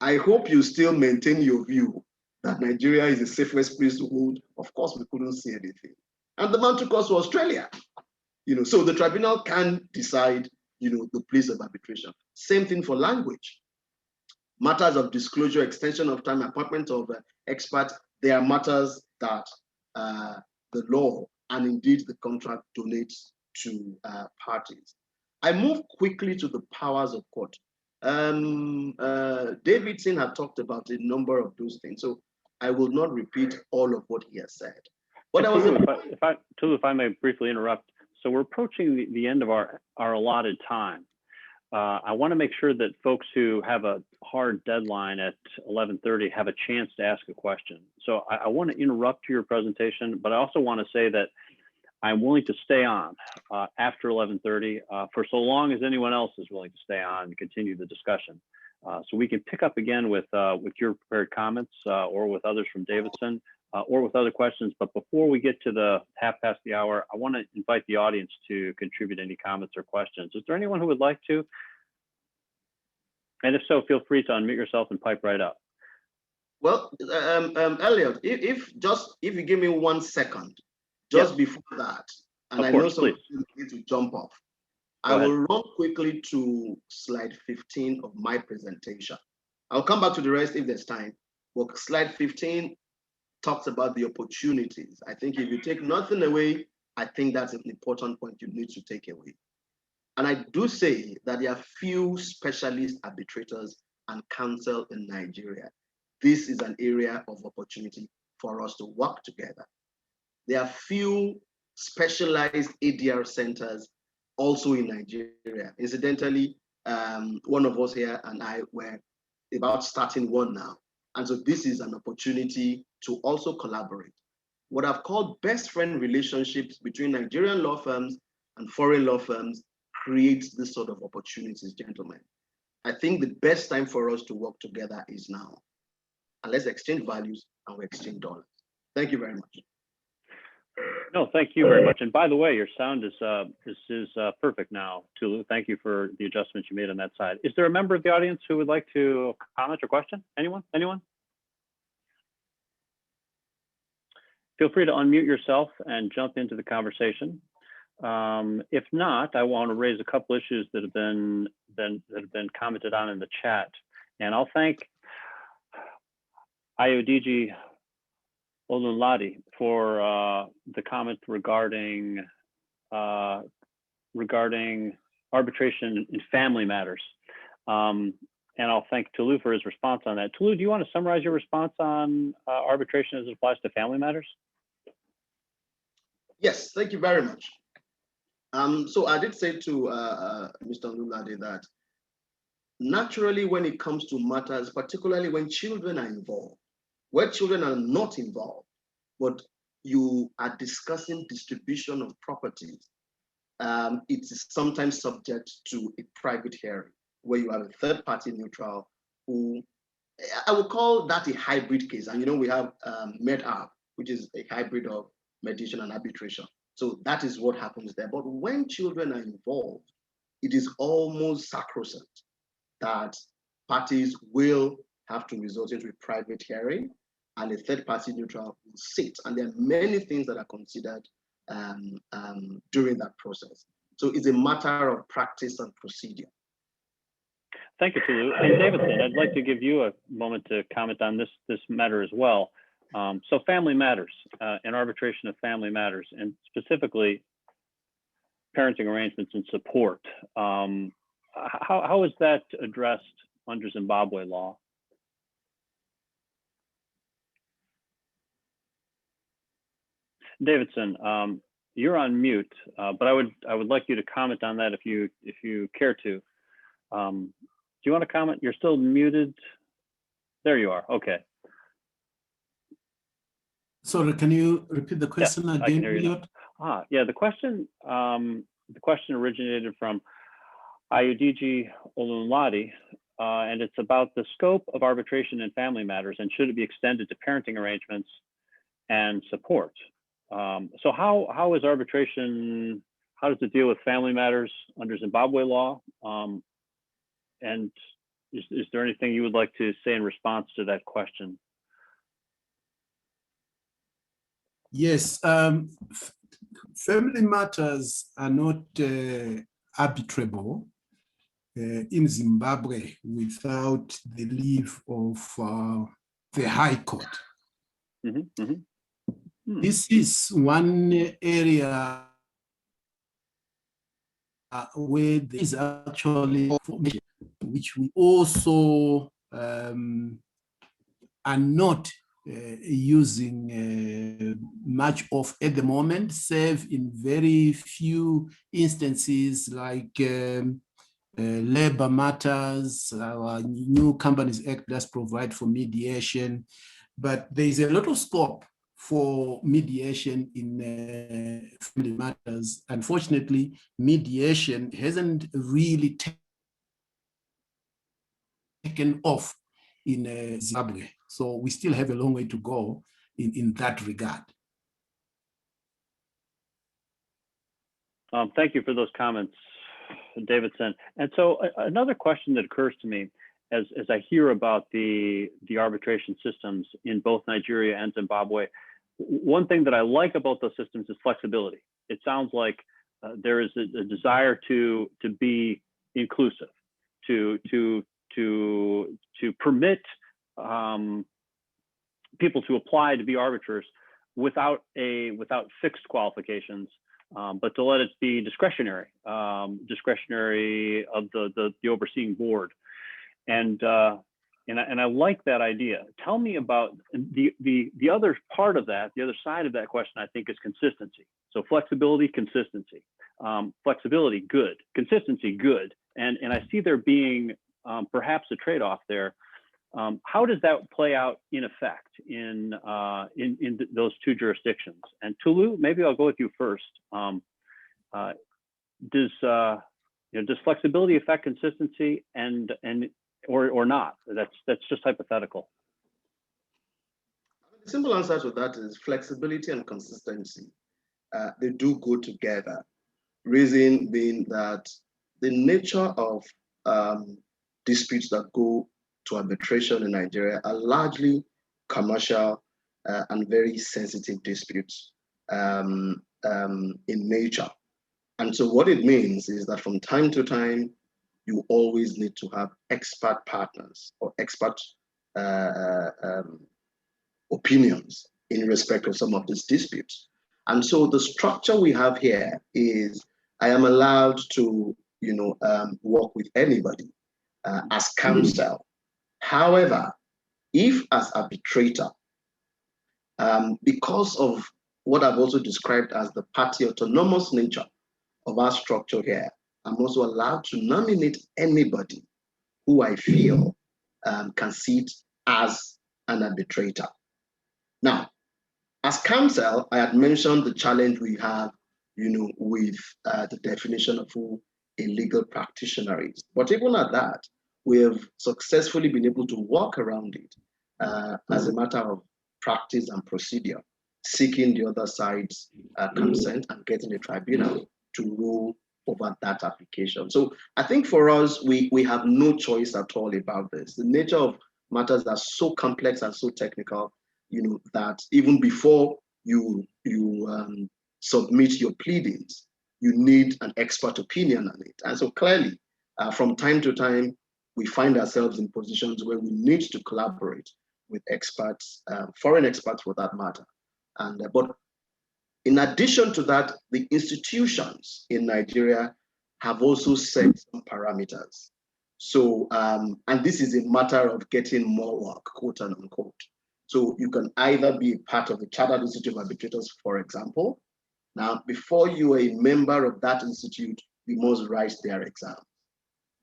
I hope you still maintain your view that Nigeria is the safest place to hold. Of course, we couldn't see anything. And the man took us to Australia. So the tribunal can decide, the place of arbitration. Same thing for language. Matters of disclosure, extension of time, appointment of experts, they are matters that the law and indeed the contract donates to parties. I move quickly to the powers of court. Davidson had talked about a number of those things, so I will not repeat all of what he has said. But
if I may briefly interrupt, so we're approaching the end of our allotted time. I want to make sure that folks who have a hard deadline at 11:30 have a chance to ask a question. So I want to interrupt your presentation, but I also want to say that I'm willing to stay on after 11:30 for so long as anyone else is willing to stay on and continue the discussion. So we can pick up again with your prepared comments or with others from Davidson or with other questions. But before we get to the past the hour, I want to invite the audience to contribute any comments or questions. Is there anyone who would like to? And if so, feel free to unmute yourself and pipe right up.
Well, Elliot, if you give me 1 second, just before that, and I know some people need to jump off, I will run quickly to slide 15 of my presentation. I'll come back to the rest if there's time. But slide 15 talks about the opportunities. I think if you take nothing away, I think that's an important point you need to take away. And I do say that there are few specialist arbitrators and counsel in Nigeria. This is an area of opportunity for us to work together. There are few specialized ADR centers also in Nigeria. Incidentally, one of us here and I were about starting one now. And so this is an opportunity to also collaborate. What I've called best friend relationships between Nigerian law firms and foreign law firms creates this sort of opportunities, gentlemen. I think the best time for us to work together is now. And let's exchange values and we exchange dollars. Thank you very much.
No, thank you very much. And by the way, your sound is perfect now, Tolu. Thank you for the adjustments you made on that side. Is there a member of the audience who would like to comment or question? Anyone? Feel free to unmute yourself and jump into the conversation. If not, I want to raise a couple issues that have been commented on in the chat, and I'll thank Ayodiji Olunlade for the comment regarding arbitration in family matters, and I'll thank Tolu for his response on that. Tolu, do you want to summarize your response on arbitration as it applies to family matters?
Yes, thank you very much. So I did say to Mr. Olunlade that naturally when it comes to matters, particularly when children are involved, where children are not involved, but you are discussing distribution of properties, it is sometimes subject to a private hearing where you have a third party neutral who, I would call that a hybrid case. And we have MedArb, which is a hybrid of mediation and arbitration. So that is what happens there. But when children are involved, it is almost sacrosanct that parties will have to resort into a private hearing and a third party neutral will sit. And there are many things that are considered during that process. So it's a matter of practice and procedure.
Thank you, Tolu. And Davidson, I'd like to give you a moment to comment on this matter as well. So family matters and arbitration of family matters, and specifically parenting arrangements and support. How is that addressed under Zimbabwe law? Davidson, you're on mute, but I would like you to comment on that if you care to. Do you want to comment? You're still muted. There you are. Okay.
Sorry, can you repeat the question again?
I can hear you now. Yeah, the question originated from Ayodiji Olunlade, and it's about the scope of arbitration in family matters and should it be extended to parenting arrangements and support. So how is arbitration, how does it deal with family matters under Zimbabwe law? And is there anything you would like to say in response to that question?
Yes, family matters are not arbitrable in Zimbabwe without the leave of the High Court. This is one area where there is actually information which we also are not using much of at the moment, save in very few instances like labor matters. Our new Companies Act does provide for mediation, but there is a lot of scope for mediation in family matters. Unfortunately, mediation hasn't really taken off in Zimbabwe. So we still have a long way to go in that regard.
Thank you for those comments, Davidson. And so another question that occurs to me as I hear about the arbitration systems in both Nigeria and Zimbabwe, one thing that I like about those systems is flexibility. It sounds like there is a desire to be inclusive, to permit people to apply to be arbiters without fixed qualifications, but to let it be discretionary, discretionary of the overseeing board, and I like that idea. Tell me about the other part of that. The other side of that question, I think, is consistency. So flexibility, consistency, flexibility, good, consistency, good, and I see there being perhaps a trade-off there. How does that play out in effect in those two jurisdictions? And Tolu, maybe I'll go with you first. Does flexibility affect consistency or not? That's just hypothetical.
The simple answer to that is flexibility and consistency. They do go together. Reason being that the nature of disputes that go to arbitration in Nigeria are largely commercial and very sensitive disputes in nature. And so what it means is that from time to time, you always need to have expert partners or expert opinions in respect of some of these disputes. And so the structure we have here is I am allowed to work with anybody as counsel. However, if as arbitrator, because of what I've also described as the party autonomous nature of our structure here, I'm also allowed to nominate anybody who I feel can sit as an arbitrator. Now, as counsel, I had mentioned the challenge we have, with the definition of who a legal practitioner is. But even at that, we have successfully been able to work around it as a matter of practice and procedure, seeking the other side's consent and getting a tribunal to rule over that application. So I think for us, we have no choice at all about this. The nature of matters are so complex and so technical, that even before you submit your pleadings, you need an expert opinion on it. And so clearly, from time to time, we find ourselves in positions where we need to collaborate with experts, foreign experts for that matter. And but in addition to that, the institutions in Nigeria have also set some parameters. So, and this is a matter of getting more work, quote unquote. So you can either be part of the Chartered Institute of Arbitrators, for example, Now, before you are a member of that institute, you must write their exam.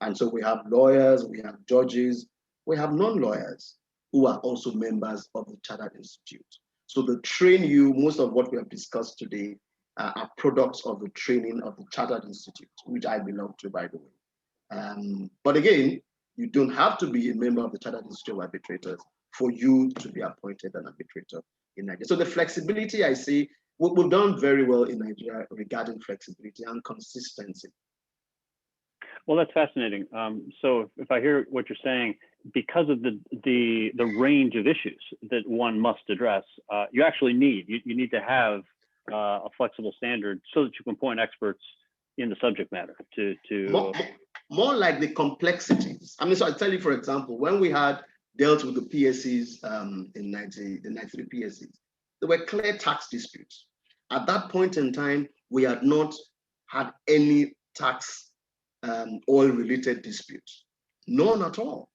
And so we have lawyers, we have judges, we have non-lawyers who are also members of the Chartered Institute. So to train you, most of what we have discussed today are products of the training of the Chartered Institute, which I belong to, by the way. But again, you don't have to be a member of the Chartered Institute of Arbitrators for you to be appointed an arbitrator in Nigeria. So the flexibility, I see, we've done very well in Nigeria regarding flexibility and consistency.
Well, that's fascinating. So if I hear what you're saying, because of the range of issues that one must address, you actually need to have a flexible standard so that you can appoint experts in the subject matter to
more like the complexities. I mean, so I tell you, for example, when we had dealt with the PSCs in the 93 PSCs, there were clear tax disputes. At that point in time, we had not had any tax oil-related disputes, none at all.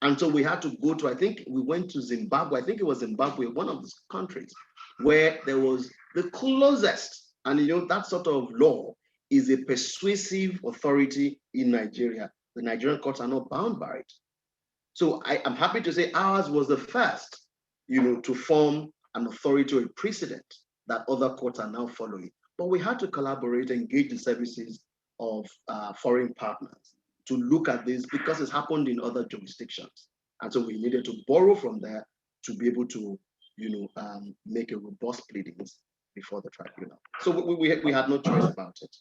And so we had to go to, I think we went to Zimbabwe, I think it was Zimbabwe, one of the countries where there was the closest, and you know, that sort of law is a persuasive authority in Nigeria. The Nigerian courts are not bound by it. So I'm happy to say ours was the first, you know, to form an authority or a precedent that other courts are now following. But we had to collaborate, engage the services of foreign partners to look at this because it's happened in other jurisdictions. And so we needed to borrow from there to be able to, you know, make a robust pleadings before the tribunal. So we had no choice about it.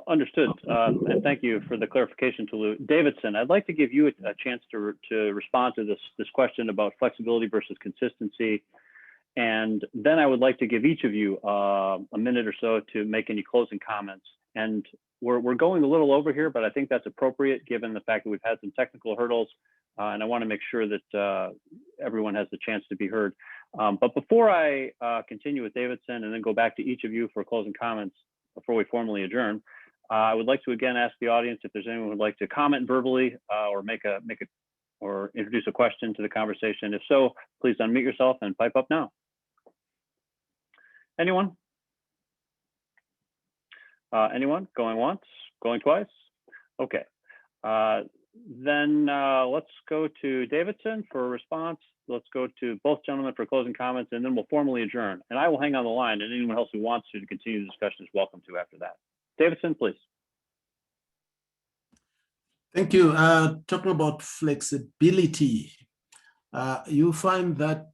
Understood. And thank you for the clarification, Tolu. Davidson, I'd like to give you a chance to respond to this question about flexibility versus consistency. And then I would like to give each of you a minute or so to make any closing comments. And we're going a little over here, but I think that's appropriate given the fact that we've had some technical hurdles. And I want to make sure that everyone has the chance to be heard. But before I continue with Davidson and then go back to each of you for closing comments before we formally adjourn, I would like to again ask the audience if there's anyone who would like to comment verbally or or introduce a question to the conversation. If so, please unmute yourself and pipe up now. Anyone? Anyone? Going once? Going twice? Okay. Then let's go to Davidson for a response. Let's go to both gentlemen for closing comments, and then we'll formally adjourn. And I will hang on the line, and anyone else who wants to continue the discussion is welcome to after that. Davidson, please.
Thank you. Talking about flexibility, you find that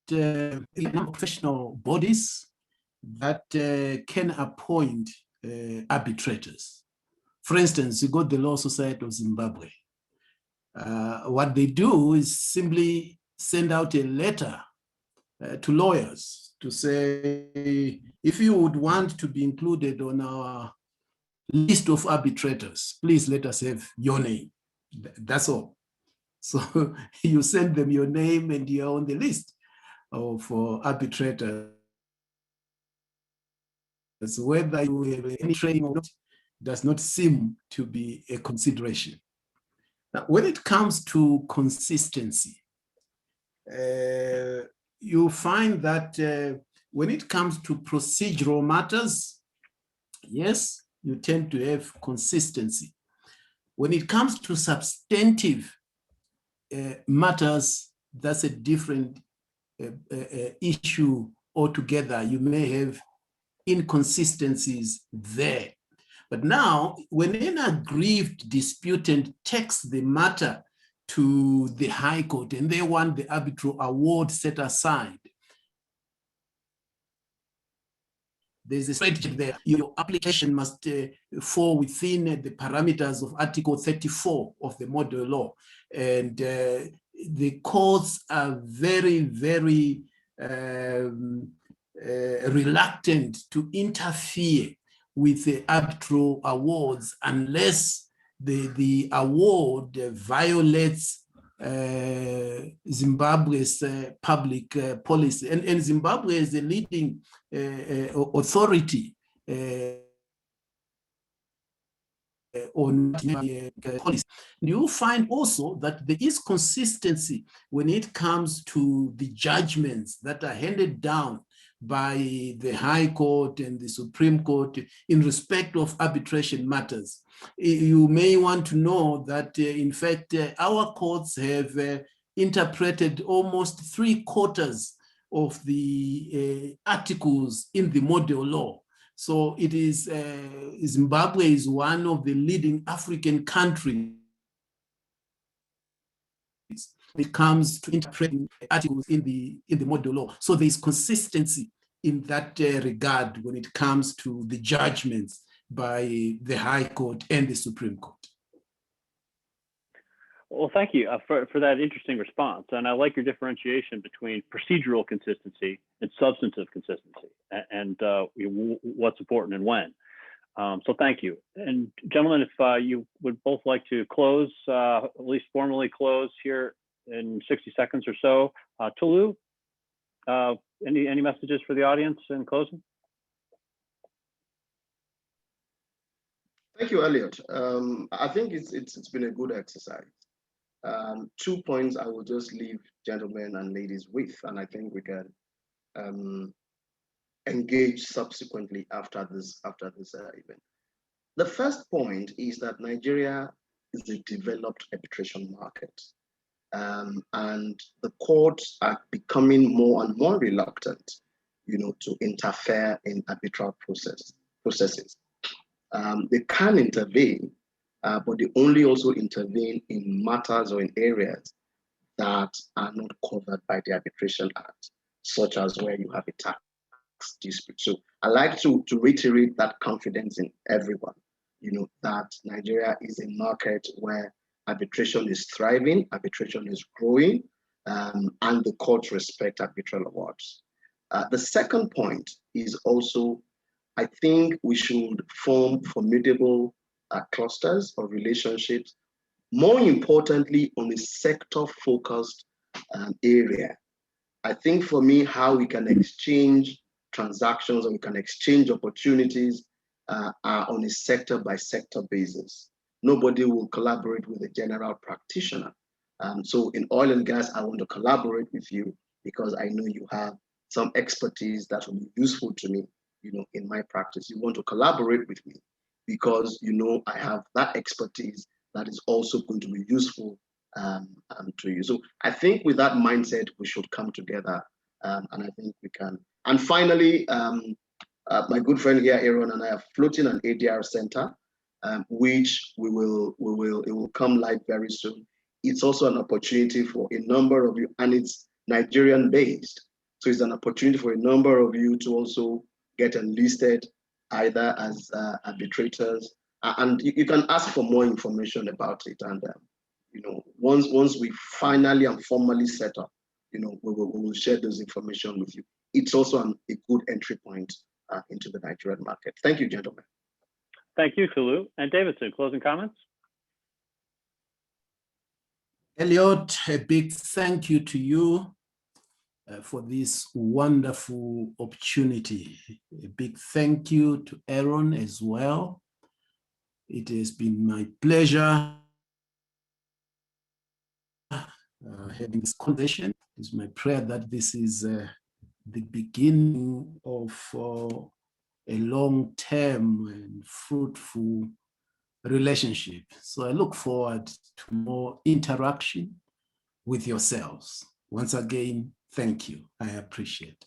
professional bodies that can appoint arbitrators. For instance, you got the Law Society of Zimbabwe. What they do is simply send out a letter to lawyers to say, if you would want to be included on our list of arbitrators, please let us have your name. That's all. So you send them your name and you're on the list of arbitrators. Whether you have any training or not does not seem to be a consideration. Now, when it comes to consistency, you find that when it comes to procedural matters, yes, you tend to have consistency. When it comes to substantive matters, that's a different issue altogether. You may have inconsistencies there. But now, when an aggrieved disputant takes the matter to the High Court and they want the arbitral award set aside, there's a strategy there. Your application must fall within the parameters of Article 34 of the model law. And the courts are very, very reluctant to interfere with the arbitral awards unless the award violates Zimbabwe's public policy. And Zimbabwe is the leading authority on policy. You find also that there is consistency when it comes to the judgments that are handed down by the High Court and the Supreme Court in respect of arbitration matters. You may want to know that, in fact, our courts have interpreted almost 3/4 of the articles in the model law. So it is, Zimbabwe is one of the leading African countries when it comes to interpreting articles in the model law. So there is consistency in that regard when it comes to the judgments by the High Court and the Supreme Court.
Well, thank you for that interesting response. And I like your differentiation between procedural consistency and substantive consistency, and what's important and when. So thank you. And gentlemen, if you would both like to close, at least formally close here in 60 seconds or so. Tolu, any messages for the audience in closing?
Thank you, Elliot. I think it's been a good exercise. 2 points I will just leave gentlemen and ladies with, and I think we can engage subsequently after this event. The first point is that Nigeria is a developed arbitration market, and the courts are becoming more and more reluctant, to interfere in arbitral processes. They can intervene, but they only also intervene in matters or in areas that are not covered by the Arbitration Act, such as where you have a tax dispute. So I like to reiterate that confidence in everyone, that Nigeria is a market where arbitration is thriving, arbitration is growing, and the courts respect arbitral awards. The second point is also, I think we should form formidable clusters of relationships, more importantly on a sector-focused area. I think for me, how we can exchange transactions or we can exchange opportunities are on a sector-by-sector basis. Nobody will collaborate with a general practitioner. So in oil and gas, I want to collaborate with you because I know you have some expertise that will be useful to me, in my practice. You want to collaborate with me because I have that expertise that is also going to be useful to you. So I think with that mindset, we should come together, and I think we can. And finally, my good friend here, Aaron, and I are floating an ADR center, which it will come live very soon. It's also an opportunity for a number of you, and it's Nigerian based. So it's an opportunity for a number of you to also get enlisted either as arbitrators, and you can ask for more information about it. And once we finally and formally set up, we will share those information with you. It's also a good entry point into the Nigerian market. Thank you, gentlemen.
Thank you, Tolu. And Davidson, closing comments?
Elliot, a big thank you to you for this wonderful opportunity. A big thank you to Aaron as well. It has been my pleasure having this conversation. It's my prayer that this is the beginning of a long-term and fruitful relationship. So I look forward to more interaction with yourselves. Once again, thank you. I appreciate it.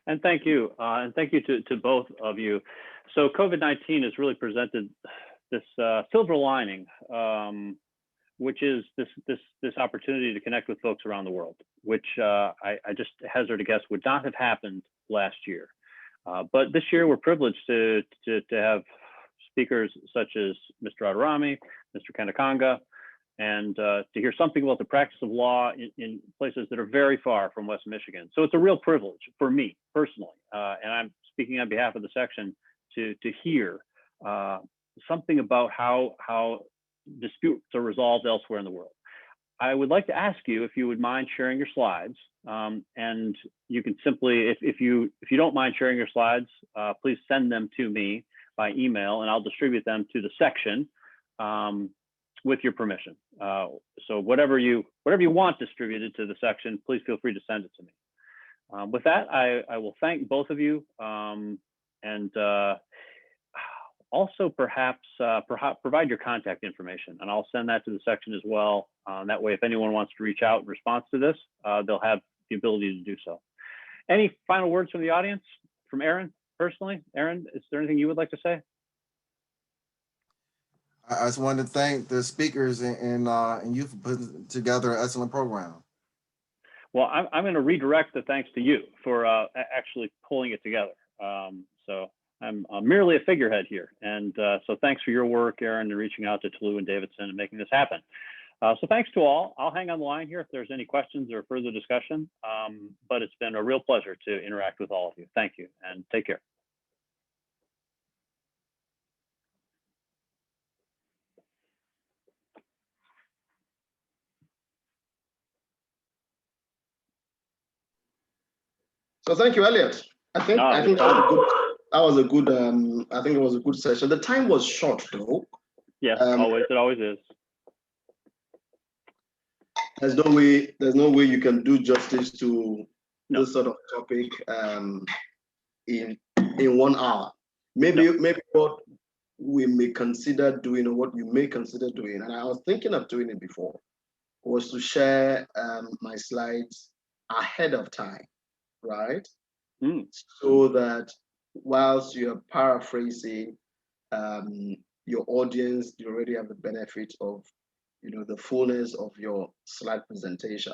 And thank you. And thank you to both of you. So COVID-19 has really presented this silver lining, which is this opportunity to connect with folks around the world, which I just hazard a guess would not have happened last year. But this year we're privileged to have speakers such as Mr. Aderemi, Mr. Kanakanga, and to hear something about the practice of law in places that are very far from West Michigan. So it's a real privilege for me personally, and I'm speaking on behalf of the section, to hear something about how disputes are resolved elsewhere in the world. I would like to ask you if you would mind sharing your slides, and you can simply, if you don't mind sharing your slides, please send them to me. by email, and I'll distribute them to the section with your permission. So whatever you want distributed to the section, please feel free to send it to me. With that, I will thank both of you, and also perhaps provide your contact information, and I'll send that to the section as well. That way, if anyone wants to reach out in response to this, they'll have the ability to do so. Any final words from the audience? From Aaron, personally? Aaron, is there anything you would like to say?
I just wanted to thank the speakers and you for putting together an excellent program.
Well, I'm going to redirect the thanks to you for actually pulling it together. So I'm merely a figurehead here. And so thanks for your work, Aaron, and reaching out to Tolu and Davidson and making this happen. So thanks to all. I'll hang on the line here if there's any questions or further discussion. But it's been a real pleasure to interact with all of you. Thank you, and take care.
So thank you, Elliot. I think that was a good I think it was a good session. The time was short though.
Yes, it always is.
There's no way you can do justice to this sort of topic in 1 hour. Maybe what we may consider doing, or what you may consider doing, and I was thinking of doing it before, was to share my slides ahead of time, right? So that whilst you're paraphrasing, your audience, you already have the benefit of, the fullness of your slide presentation.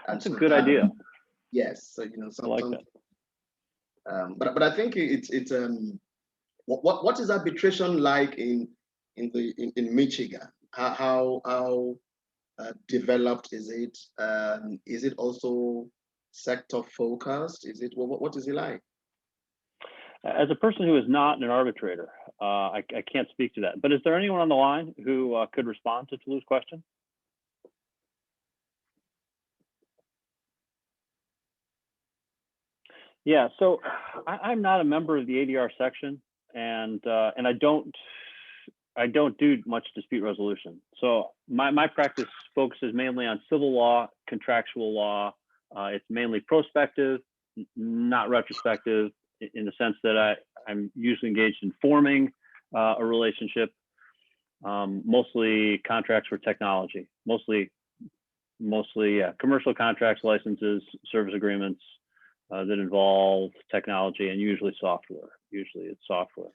That's a good idea.
Yes, so
I like that.
But I think it's what is arbitration like in Michigan? How developed is it? Is it also sector focused? Is it what is it like?
As a person who is not an arbitrator, I can't speak to that. But is there anyone on the line who could respond to Tolu's question? Yeah, so I'm not a member of the ADR section, and I don't do much dispute resolution. So my practice focuses mainly on civil law, contractual law. It's mainly prospective, not retrospective, in the sense that I'm usually engaged in forming a relationship, mostly contracts for technology, mostly commercial contracts, licenses, service agreements that involve technology, and usually software. Usually it's software.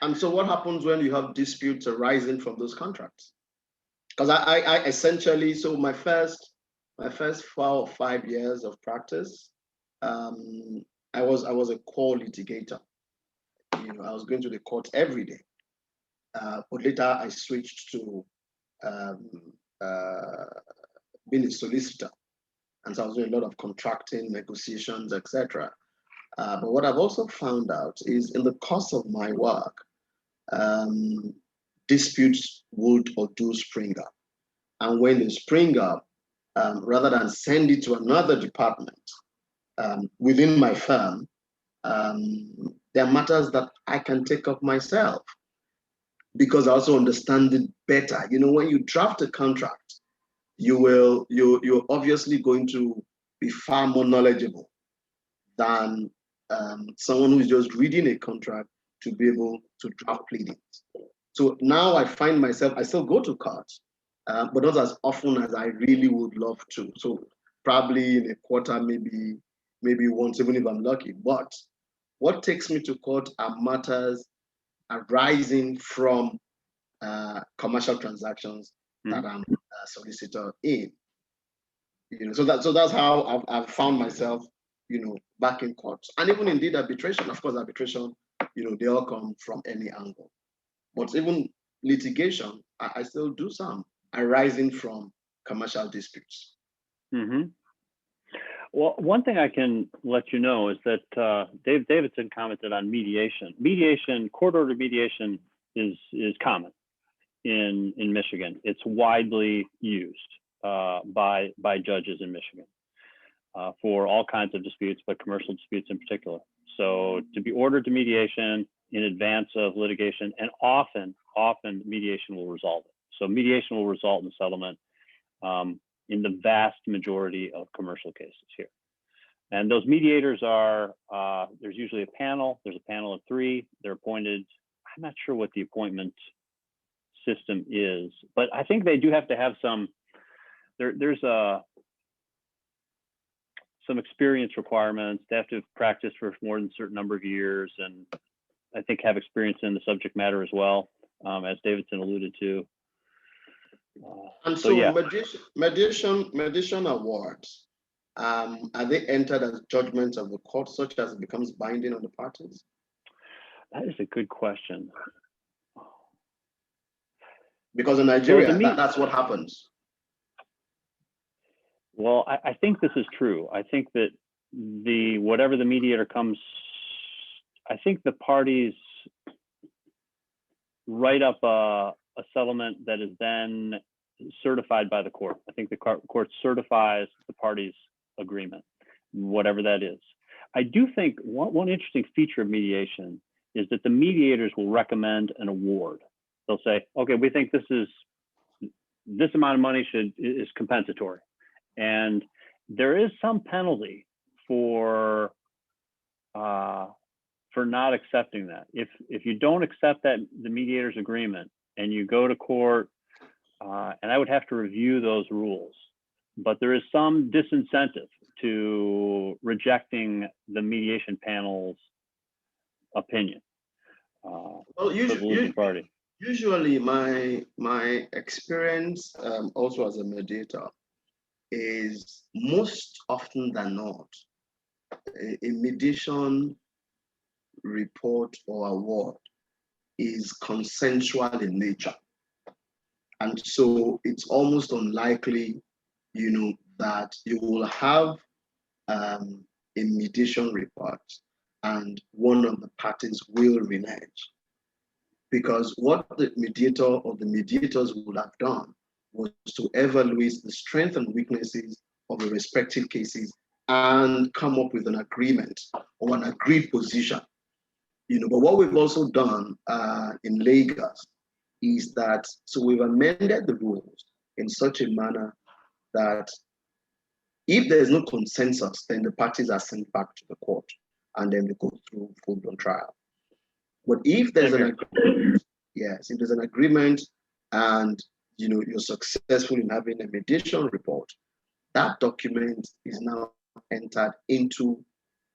And so what happens when you have disputes arising from those contracts? Because I essentially, so my first 4 or 5 years of practice, I was a core litigator. I was going to the court every day. But later I switched to being a solicitor. And so I was doing a lot of contracting, negotiations, etc. But what I've also found out is in the course of my work, disputes would or do spring up. And when they spring up, rather than send it to another department within my firm, there are matters that I can take up myself because I also understand it better. When you draft a contract, you're obviously going to be far more knowledgeable than someone who's just reading a contract to be able to draft pleadings. So now I find myself, I still go to court, but not as often as I really would love to. So probably in a quarter, maybe once, even if I'm lucky. But what takes me to court are matters arising from commercial transactions that I'm a solicitor in. So that's how I've found myself, back in court. And even indeed arbitration, of course, arbitration, they all come from any angle. But even litigation, I still do some arising from commercial disputes.
Well, one thing I can let you know is that Dave Davidson commented on mediation. Court-ordered mediation is common in Michigan. It's widely used by judges in Michigan for all kinds of disputes, but commercial disputes in particular. So to be ordered to mediation in advance of litigation, and often mediation will resolve it. So mediation will result in settlement in the vast majority of commercial cases here. And those mediators are, there's usually a panel. There's a panel of 3. They're appointed. I'm not sure what the appointment system is, but I think they do have to have some, there's some experience requirements. They have to practice for more than a certain number of years, and I think have experience in the subject matter as well, as Davidson alluded to.
And so
yeah.
mediation awards, are they entered as judgments of the court such as it becomes binding on the parties?
That is a good question.
Because in Nigeria, that's what happens.
Well, I think this is true. I think that whatever the mediator comes, I think the parties write up a settlement that is then certified by the court. I think the court certifies the parties' agreement, whatever that is. I do think one interesting feature of mediation is that the mediators will recommend an award. They'll say, okay, we think this amount of money is compensatory. And there is some penalty for not accepting that. If you don't accept the mediator's agreement and you go to court, and I would have to review those rules, but there is some disincentive to rejecting the mediation panel's opinion.
Well, usually my experience also as a mediator is most often than not, a mediation report or award is consensual in nature. And so it's almost unlikely, that you will have a mediation report and one of the parties will renege. Because what the mediator or the mediators would have done was to evaluate the strengths and weaknesses of the respective cases and come up with an agreement or an agreed position. But what we've also done in Lagos is that, so we've amended the rules in such a manner that if there's no consensus, then the parties are sent back to the court and then they go through full-blown trial. But if there's an agreement, if there's an agreement and you're successful in having a mediation report, that document is now entered into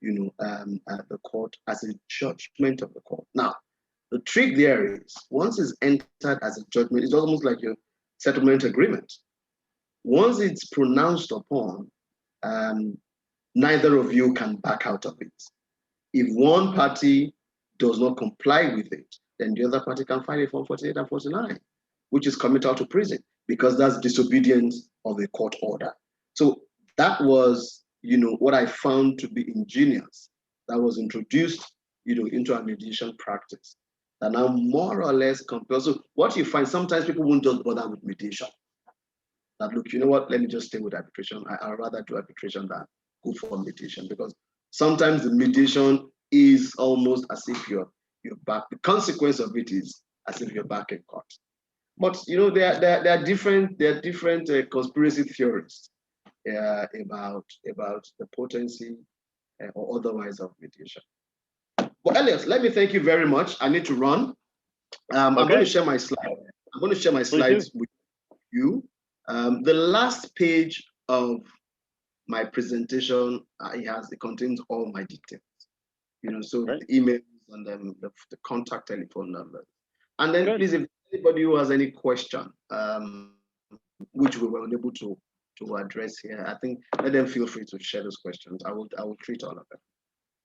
the court as a judgment of the court. Now, the trick there is once it's entered as a judgment, it's almost like your settlement agreement. Once it's pronounced upon, neither of you can back out of it. If one party does not comply with it, then the other party can file a Form 48 and 49, which is committal to prison, because that's disobedience of a court order. So that was, what I found to be ingenious, that was introduced, into our mediation practice, that now more or less compels. So what you find, sometimes people won't just bother with mediation. That look, you know what, let me just stay with arbitration. I'd rather do arbitration than go for mediation, because sometimes the mediation is almost as if you're back. The consequence of it is as if you're back in court. But there are different conspiracy theories about the potency or otherwise of mediation. Well, Elliot, let me thank you very much. I need to run. I'm going to share my slide. I'm going to share my slides with you. The last page of my presentation, it contains all my details. So the emails and the contact telephone numbers. And then please, if anybody who has any question, which we were unable to address here, I think let them feel free to share those questions. I will treat all of them.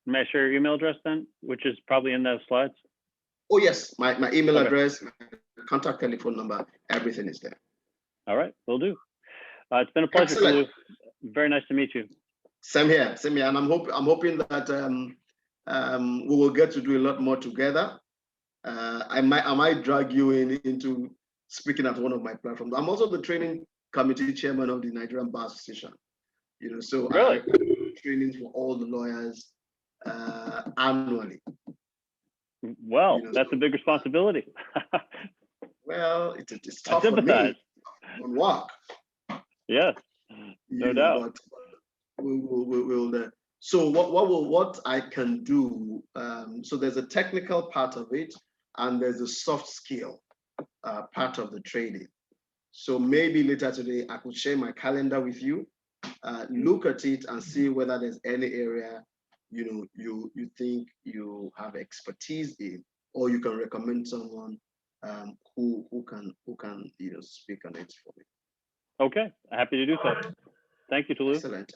May I share your email address then, which is probably in those slides?
Oh yes, my email address, my contact telephone number, everything is there.
All right, will do. It's been a pleasure, Tolu. Very nice to meet you.
Same here, and I'm hoping that we will get to do a lot more together. I might drag you into speaking at one of my platforms. I'm also the training committee chairman of the Nigerian Bar Association. So
really?
I do trainings for all the lawyers annually.
Well,
You know,
that's
so-
a big responsibility.
Well, it's
I
tough for
sympathize.
me on work.
Yes,
You
no
know,
doubt.
But we'll so what I can do, so there's a technical part of it and there's a soft skill part of the trading. So maybe later today I could share my calendar with you, look at it and see whether there's any area you think you have expertise in, or you can recommend someone who can speak on it for me.
Okay, happy to do so. Thank you, Tolu.
Excellent.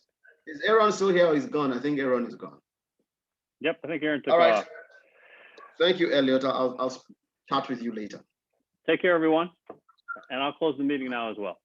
Is Aaron still here or is gone? I think Aaron is gone.
Yep, I think Aaron took
All right.
off.
Thank you, Elliot. I'll chat with you later.
Take care, everyone. And I'll close the meeting now as well.